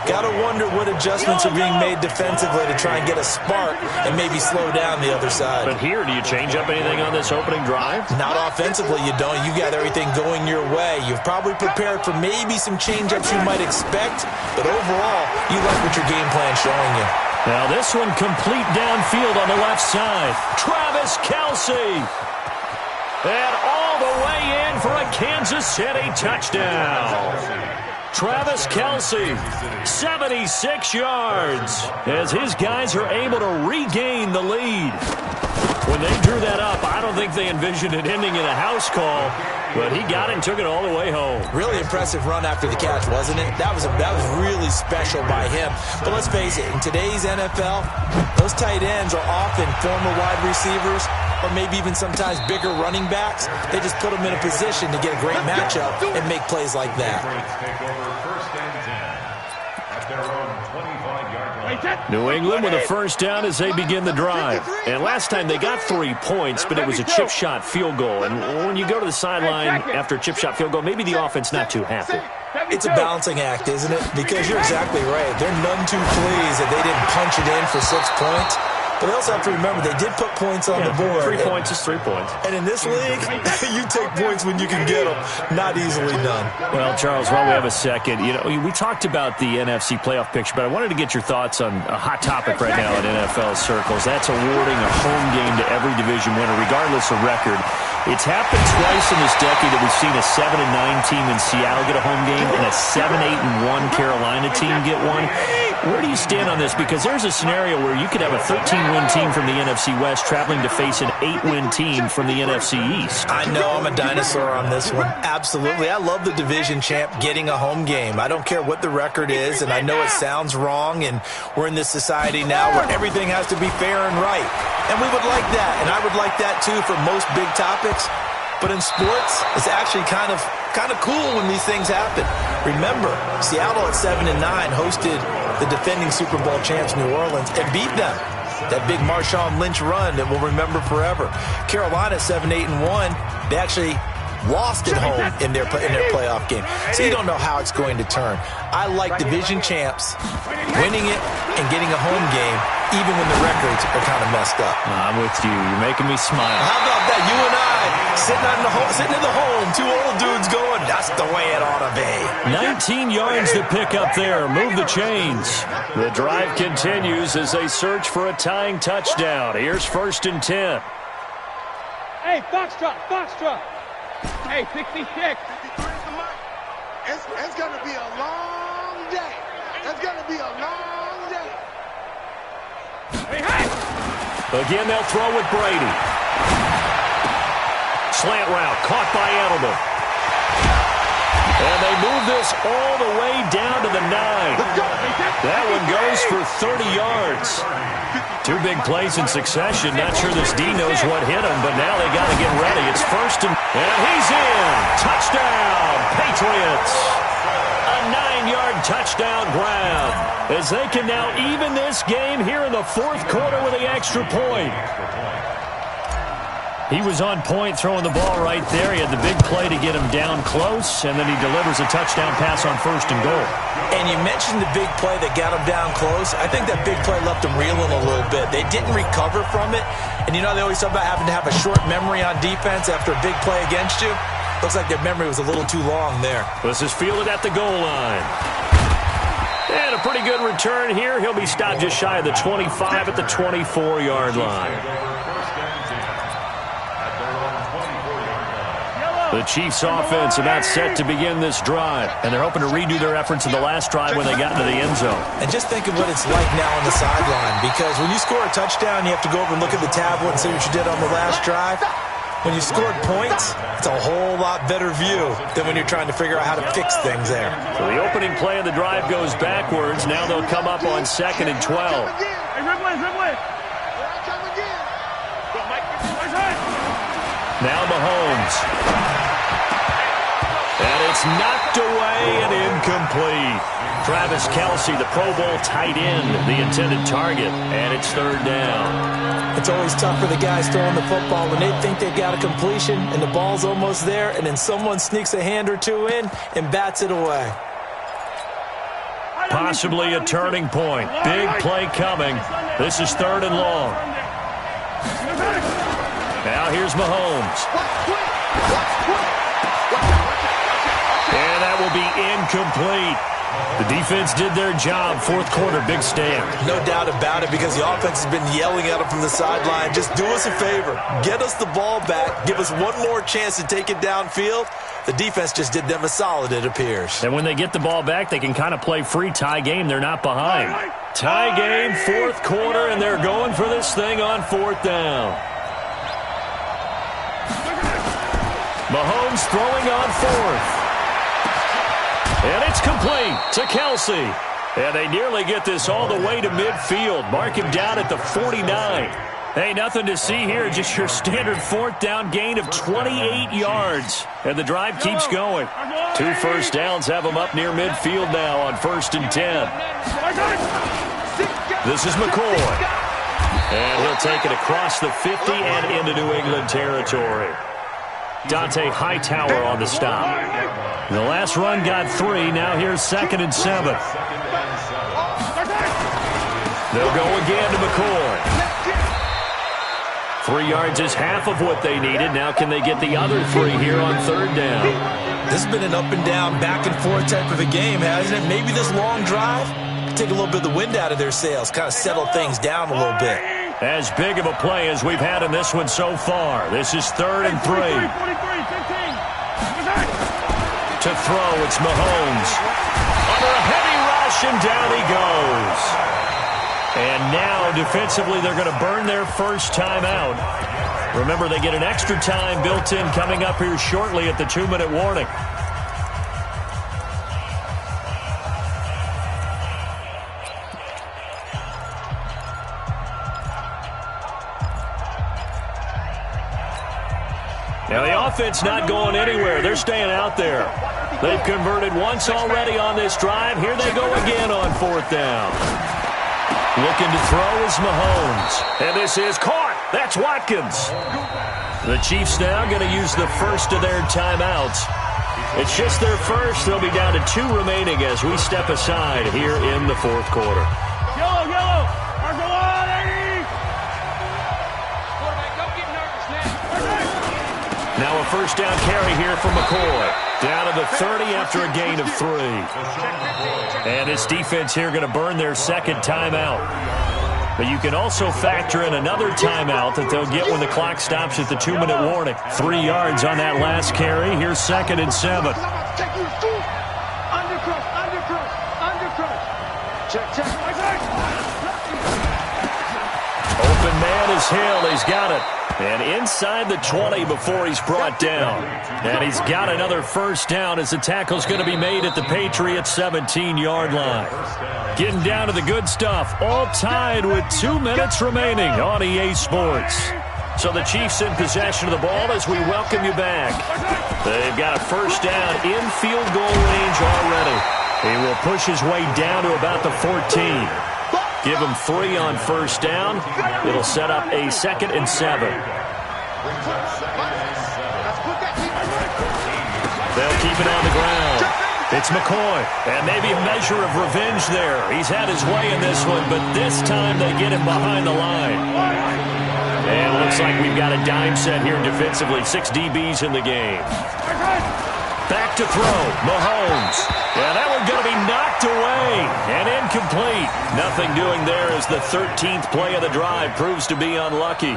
Got to wonder what adjustments are being made defensively to try and get a spark and maybe slow down the other side. But here, do you change up anything on this opening drive? Not offensively, you don't. You got everything going your way. You've probably prepared for maybe some change-ups you might expect, but overall, you like what your game plan's showing you. Now this one complete downfield on the left side. Travis Kelce. And all the way in for a Kansas City touchdown. Travis Kelce, 76 yards, as his guys are able to regain the lead. When they drew that up, I don't think they envisioned it ending in a house call, but he got it and took it all the way home. Really impressive run after the catch, wasn't it? That was really special by him. But let's face it, in today's NFL, those tight ends are often former wide receivers or maybe even sometimes bigger running backs. They just put them in a position to get a great matchup and make plays like that. Take over 1st and 10 at their own 25-yard line. New England with a first down as they begin the drive. And last time they got 3 points, but it was a chip shot field goal. And when you go to the sideline after a chip shot field goal, maybe the offense not too happy. It's a balancing act, isn't it? Because you're exactly right. They're none too pleased that they didn't punch it in for 6 points. But they also have to remember they did put points on the board. 3 points is 3 points. And in this league, you take points when you can get them. Not easily done. Well, Charles, while we have a second, we talked about the NFC playoff picture, but I wanted to get your thoughts on a hot topic right now in NFL circles. That's awarding a home game to every division winner, regardless of record. It's happened twice in this decade that we've seen a 7-9 team in Seattle get a home game and a 7-8-1 Carolina team get one. Where do you stand on this? Because there's a scenario where you could have a 13-win team from the NFC West traveling to face an 8-win team from the NFC East. I know I'm a dinosaur on this one. Absolutely. I love the division champ getting a home game. I don't care what the record is, and I know it sounds wrong, and we're in this society now where everything has to be fair and right. And we would like that, and I would like that too for most big topics. But in sports, it's actually kind of cool when these things happen. Remember, Seattle at 7-9 hosted the defending Super Bowl champs New Orleans and beat them. That big Marshawn Lynch run that we'll remember forever. Carolina 7-8-1, they actually lost at home in their playoff game. So you don't know how it's going to turn. I like division champs winning it and getting a home game even when the records are kind of messed up. I'm with you. You're making me smile. How about that? You and I sitting in the home, 2 old dudes going, that's the way it ought to be. 19 yards to pick up there. Move the chains. The drive continues as they search for a tying touchdown. Here's 1st and 10. Hey, Foxtrot. Hey, 66. It's going to be a long day. It's going to be a long day. Hey. Again, they'll throw with Brady. Slant route caught by Edelman. And they move this all the way down to the 9. Let's go. That one goes for 30 yards. Two big plays in succession. Not sure this D knows what hit him, but now they got to get ready. It's first and he's in. Touchdown, Patriots. A 9-yard touchdown grab as they can now even this game here in the fourth quarter with the extra point. He was on point throwing the ball right there. He had the big play to get him down close, and then he delivers a touchdown pass on first and goal. And you mentioned the big play that got him down close. I think that big play left him reeling a little bit. They didn't recover from it. And you know they always talk about having to have a short memory on defense after a big play against you. Looks like their memory was a little too long there. This is fielded at the goal line. And a pretty good return here. He'll be stopped just shy of the 25 at the 24-yard line. The Chiefs offense about set to begin this drive, and they're hoping to redo their efforts in the last drive when they got into the end zone. And just think of what it's like now on the sideline, because when you score a touchdown, you have to go over and look at the tablet and see what you did on the last drive. When you scored points, it's a whole lot better view than when you're trying to figure out how to fix things there. So the opening play of the drive goes backwards. Now they'll come up on 2nd and 12. Now Mahomes. And it's knocked away and incomplete. Travis Kelce, the Pro Bowl tight end, the intended target, and it's third down. It's always tough for the guys throwing the football when they think they've got a completion and the ball's almost there, and then someone sneaks a hand or two in and bats it away. Possibly a turning point. Big play coming. This is third and long. Now here's Mahomes. And that will be incomplete. The defense did their job. Fourth quarter, big stand. No doubt about it, because the offense has been yelling at them from the sideline. Just do us a favor. Get us the ball back. Give us one more chance to take it downfield. The defense just did them a solid, it appears. And when they get the ball back, they can kind of play free tie game. They're not behind. Tie game, fourth quarter, and they're going for this thing on fourth down. Mahomes throwing on fourth. And it's complete to Kelce. And they nearly get this all the way to midfield. Mark him down at the 49. Hey, nothing to see here. Just your standard fourth down gain of 28 yards. And the drive keeps going. 2 first downs have them up near midfield now on 1st and 10. This is McCoy. And he'll take it across the 50 and into New England territory. Dante Hightower on the stop. The last run got 3. Now here's 2nd and 7. They'll go again to McCoy. 3 yards is half of what they needed. Now can they get the other 3 here on third down? This has been an up and down, back and forth type of a game, hasn't it? Maybe this long drive take a little bit of the wind out of their sails, kind of settle things down a little bit. As big of a play as we've had in this one so far. This is 3rd and 3. To throw, it's Mahomes. Under a heavy rush, and down he goes. And now, defensively, they're going to burn their first timeout. Remember, they get an extra time built in coming up here shortly at the 2-minute warning. Now, the offense not going anywhere. They're staying out there. They've converted once already on this drive. Here they go again on fourth down. Looking to throw is Mahomes. And this is caught. That's Watkins. The Chiefs now going to use the first of their timeouts. It's just their first. They'll be down to 2 remaining as we step aside here in the fourth quarter. Yellow, yellow. Argo on, 80. Quarterback, don't get nervous now. Now a first down carry here from McCoy. Down to the 30 after a gain of 3. And this defense here going to burn their second timeout. But you can also factor in another timeout that they'll get when the clock stops at the 2-minute warning. 3 yards on that last carry. Here's 2nd and 7. Open man is Hill. He's got it. And inside the 20 before he's brought down. And he's got another first down as the tackle's going to be made at the Patriots' 17-yard line. Getting down to the good stuff. All tied with 2 minutes remaining on EA Sports. So the Chiefs in possession of the ball as we welcome you back. They've got a first down in field goal range already. He will push his way down to about the 14. Give him 3 on first down. It'll set up a 2nd and 7. They'll keep it on the ground. It's McCoy, and maybe a measure of revenge there. He's had his way in this one, but this time they get him behind the line. And it looks like we've got a dime set here defensively. 6 DBs in the game. Back to throw. Mahomes. Yeah, that one's going to be knocked away and incomplete. Nothing doing there as the 13th play of the drive proves to be unlucky.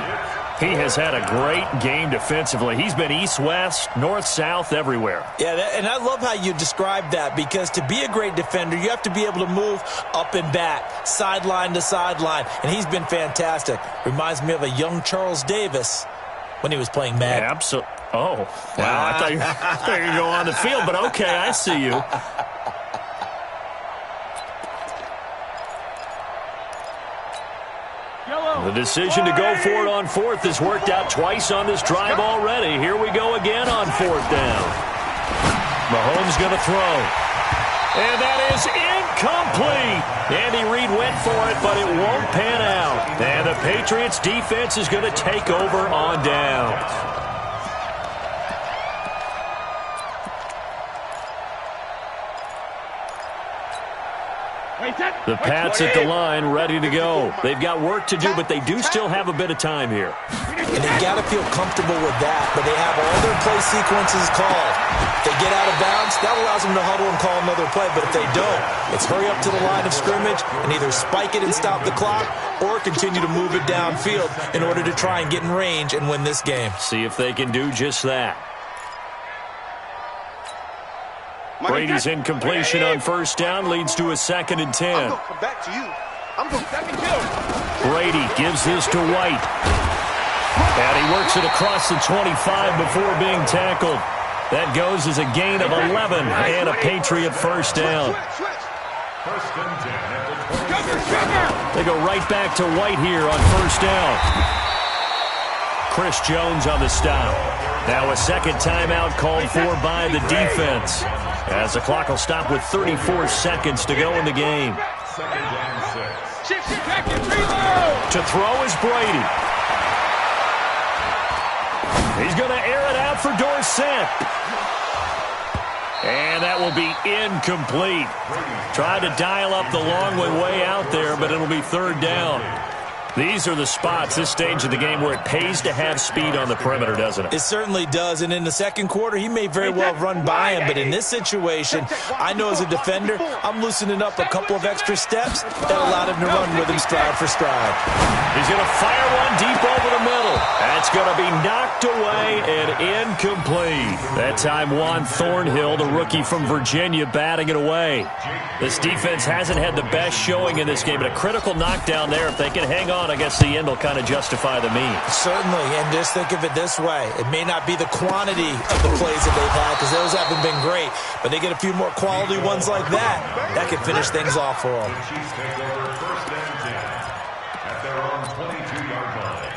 He has had a great game defensively. He's been east-west, north-south, everywhere. Yeah, and I love how you describe that, because to be a great defender, you have to be able to move up and back, sideline to sideline, and he's been fantastic. Reminds me of a young Charles Davis when he was playing Madden. Yeah, absolutely. Oh, wow. I thought you were going to go on the field, but okay, I see you. The decision to go for it on 4th has worked out twice on this drive already. Here we go again on 4th down. Mahomes going to throw. And that is incomplete. Andy Reid went for it, but it won't pan out. And the Patriots defense is going to take over on downs. The Pats at the line, ready to go. They've got work to do, but they do still have a bit of time here. And they've got to feel comfortable with that, but they have all their play sequences called. If they get out of bounds, that allows them to huddle and call another play, but if they don't, it's hurry up to the line of scrimmage and either spike it and stop the clock or continue to move it downfield in order to try and get in range and win this game. See if they can do just that. Brady's incompletion on first down leads to a 2nd and 10. I'm going to come back to you. I'm going to second you. Brady gives this to White. And he works it across the 25 before being tackled. That goes as a gain of 11 and a Patriot first down. First and 10. They go right back to White here on first down. Chris Jones on the stop. Now a 2nd timeout called for by the defense, as the clock will stop with 34 seconds to go in the game. 2nd and 6. To throw is Brady. He's going to air it out for Dorsett. And that will be incomplete. Tried to dial up the long one way out there, but it'll be 3rd down. These are the spots, this stage of the game, where it pays to have speed on the perimeter, doesn't it? It certainly does, and in the second quarter, he may very well run by him, but in this situation, I know as a defender, I'm loosening up a couple of extra steps that allowed him to run with him stride for stride. He's going to fire one deep over the middle. That's going to be knocked away and incomplete. That time, Juan Thornhill, the rookie from Virginia, batting it away. This defense hasn't had the best showing in this game, but a critical knockdown there. If they can hang on, I guess the end will kind of justify the means. Certainly, and just think of it this way. It may not be the quantity of the plays that they've had, because those haven't been great, but they get a few more quality ones like that. That can finish things off for them. The Chiefs take over first and 10 at their own 22-yard line.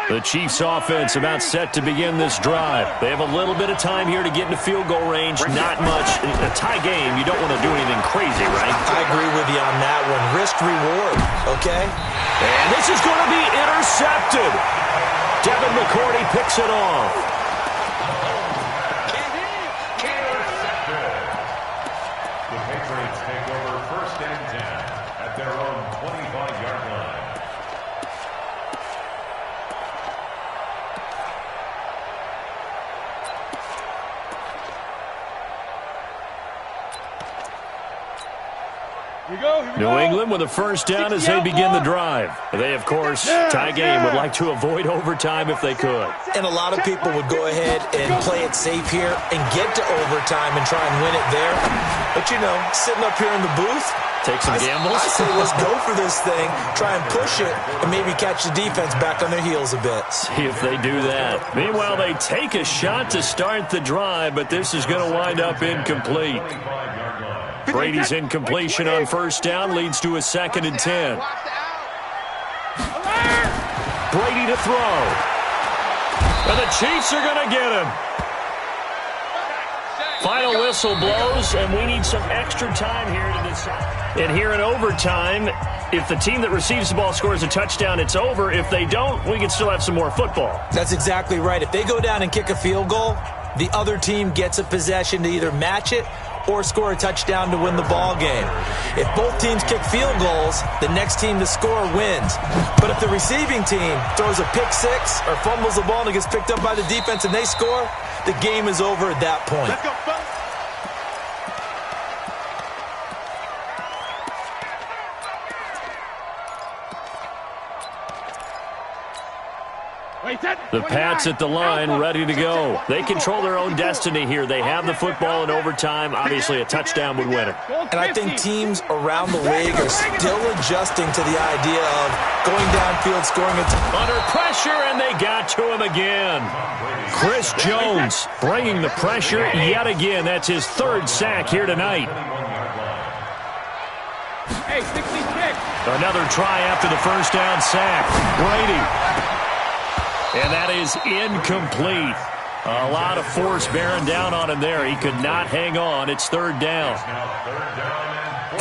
The Chiefs offense about set to begin this drive. They have a little bit of time here to get into field goal range. Not much. In a tie game, you don't want to do anything crazy, right? I agree with you on that one. Risk reward, okay? And this is going to be intercepted. Devin McCourty picks it off. The Patriots take over first and 10 at their own 25-yard line. New England with a first down as they begin the drive. They, of course, tie game, would like to avoid overtime if they could. And a lot of people would go ahead and play it safe here and get to overtime and try and win it there. But, you know, sitting up here in the booth, take some gambles. I say let's go for this thing, try and push it, and maybe catch the defense back on their heels a bit. See if they do that. Meanwhile, they take a shot to start the drive, but this is going to wind up incomplete. Brady's incompletion on first down leads to a 2nd and 10. Brady to throw. And the Chiefs are going to get him. Final whistle blows, and we need some extra time here to decide. And here in overtime, if the team that receives the ball scores a touchdown, it's over. If they don't, we can still have some more football. That's exactly right. If they go down and kick a field goal, the other team gets a possession to either match it or score a touchdown to win the ball game. If both teams kick field goals, the next team to score wins. But if the receiving team throws a pick six or fumbles the ball and it gets picked up by the defense and they score, the game is over at that point. Let's go, fellas. The Pats at the line, ready to go. They control their own destiny here. They have the football in overtime. Obviously, a touchdown would win it. And I think teams around the league are still adjusting to the idea of going downfield, scoring a under pressure, and they got to him again. Chris Jones bringing the pressure yet again. That's his 3rd sack here tonight. Hey, 66. Another try after the first down sack. Brady. And that is incomplete. A lot of force bearing down on him there. He could not hang on. It's 3rd down.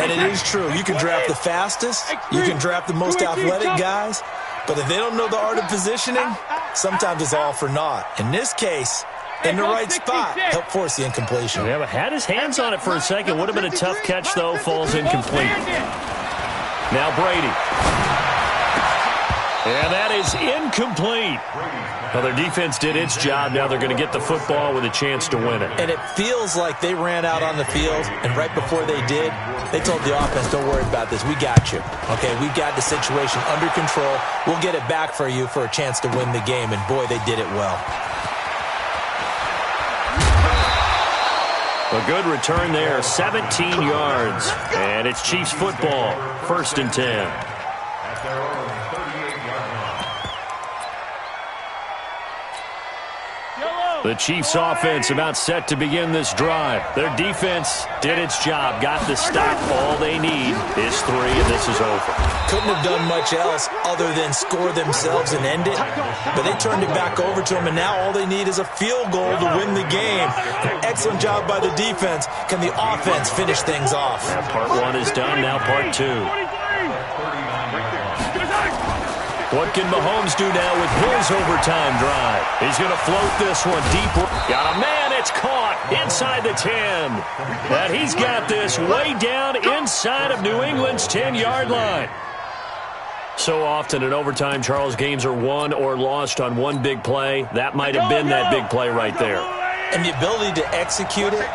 And it is true. You can draft the fastest. You can draft the most athletic guys. But if they don't know the art of positioning, sometimes it's all for naught. In this case, in the right spot, help force the incompletion. Yeah, but had his hands on it for a second. Would have been a tough catch, though. Falls incomplete. Now Brady. And that is incomplete. Well, their defense did its job. Now they're going to get the football with a chance to win it. And it feels like they ran out on the field, and right before they did, they told the offense, don't worry about this. We got you. Okay, we got the situation under control. We'll get it back for you for a chance to win the game. And, boy, they did it well. A good return there, 17 yards. And it's Chiefs football, 1st and 10. The Chiefs offense about set to begin this drive. Their defense did its job, got the stop. All they need is 3, and this is over. Couldn't have done much else other than score themselves and end it. But they turned it back over to them, and now all they need is a field goal to win the game. An excellent job by the defense. Can the offense finish things off? Part 1 is done, now part 2. What can Mahomes do now with his overtime drive? He's going to float this one deep. Got a man, it's caught inside the 10. And he's got this way down inside of New England's 10-yard line. So often in overtime, Charles, games are won or lost on one big play. That might have been that big play right there. And the ability to execute it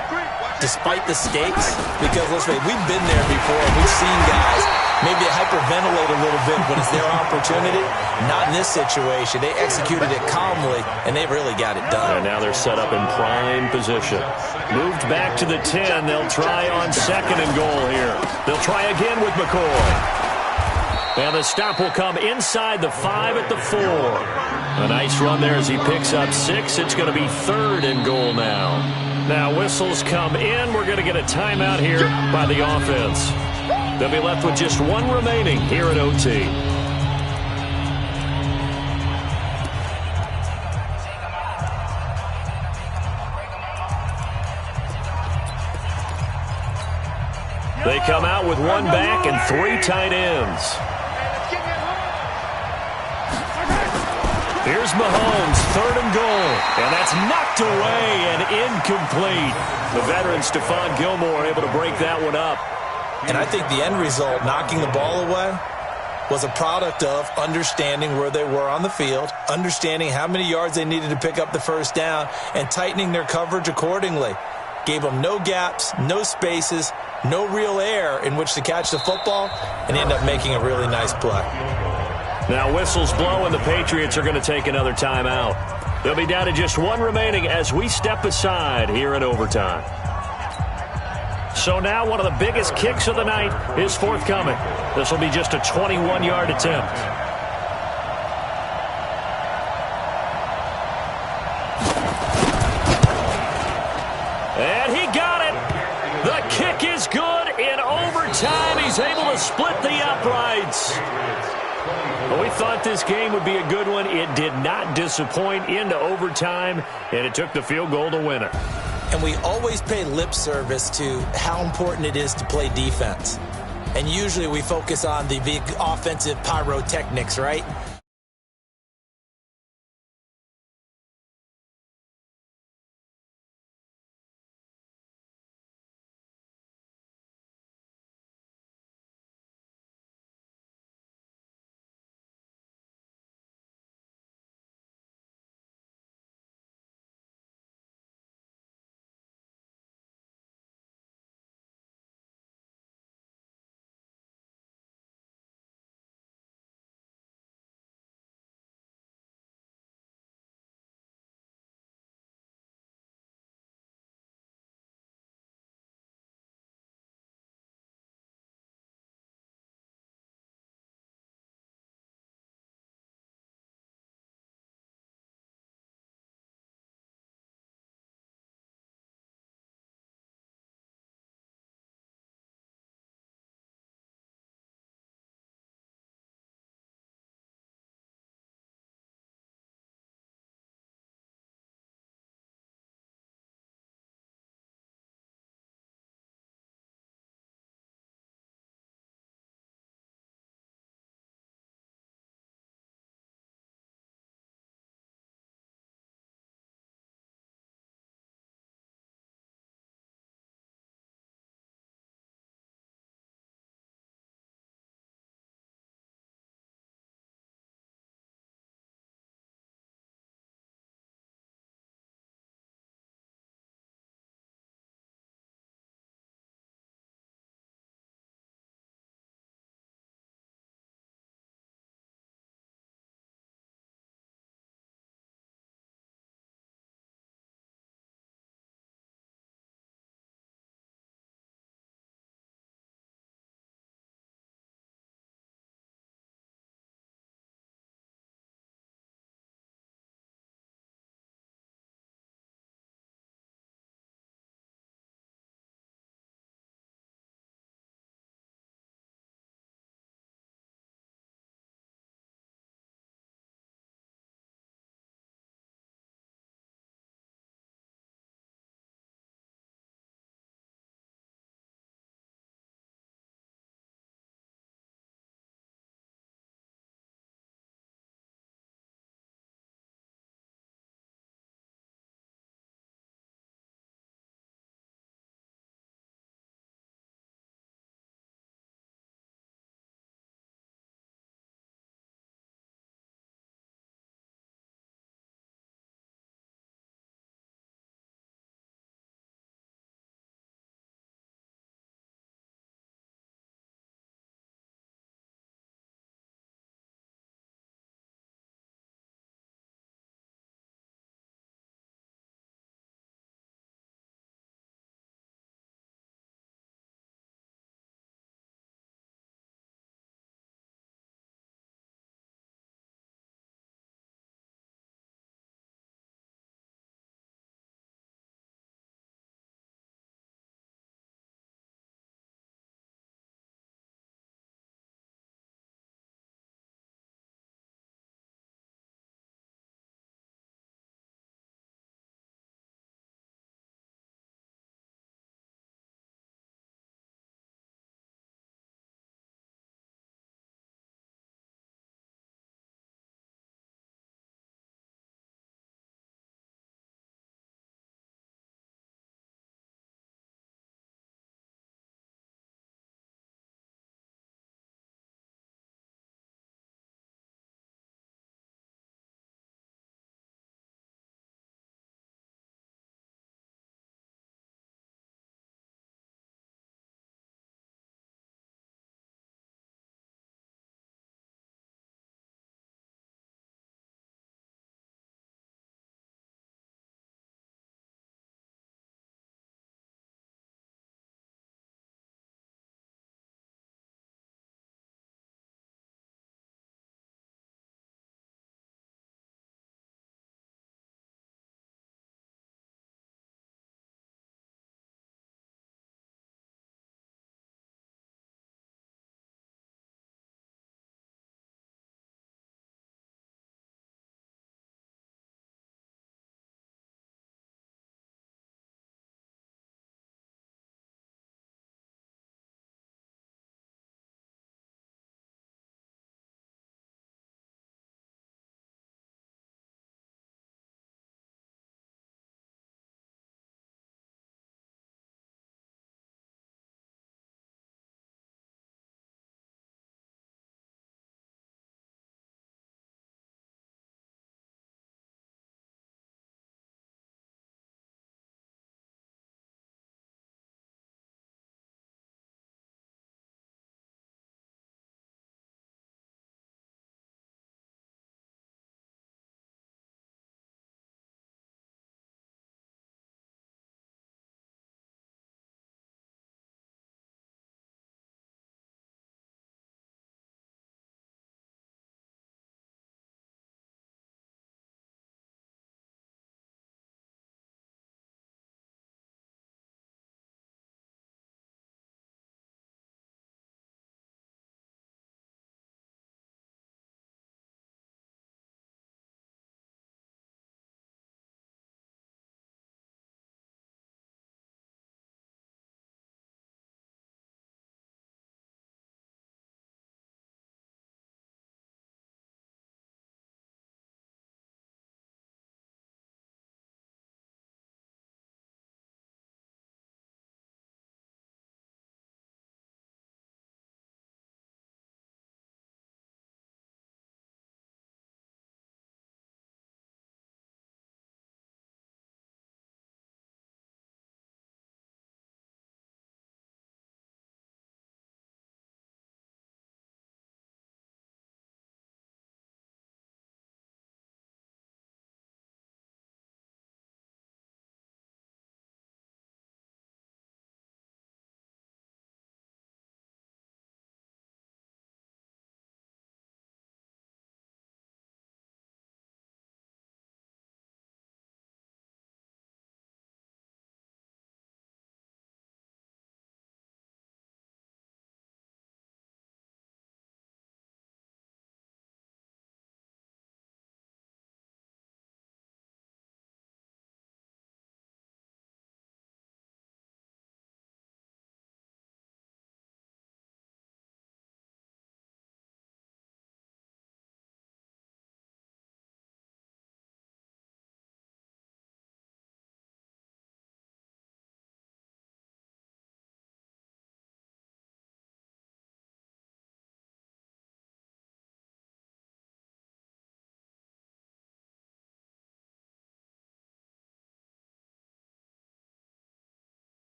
despite the stakes, because let's face it, we've been there before. We've seen guys maybe hyperventilate a little bit when it's their opportunity. Not in this situation. They executed it calmly, and they really got it done. And now they're set up in prime position. Moved back to the 10. They'll try on 2nd and goal here. They'll try again with McCoy. And the stop will come inside the 5 at the 4. A nice run there as he picks up 6. It's going to be 3rd and goal now. Now whistles come in. We're going to get a timeout here by the offense. They'll be left with just 1 remaining here at OT. They come out with 1 back and 3 tight ends. Here's Mahomes, 3rd and goal. And that's knocked away and incomplete. The veteran Stephon Gilmore able to break that one up. And I think the end result, knocking the ball away, was a product of understanding where they were on the field, understanding how many yards they needed to pick up the first down, and tightening their coverage accordingly. Gave them no gaps, no spaces, no real air in which to catch the football, and end up making a really nice play. Now whistles blow, and the Patriots are going to take another timeout. They'll be down to just one remaining as we step aside here in overtime. So now one of the biggest kicks of the night is forthcoming. This will be just a 21-yard attempt. And he got it. The kick is good. In overtime, he's able to split the uprights. Well, we thought this game would be a good one. It did not disappoint into overtime, and it took the field goal to win it. And we always pay lip service to how important it is to play defense. And usually we focus on the big offensive pyrotechnics, right?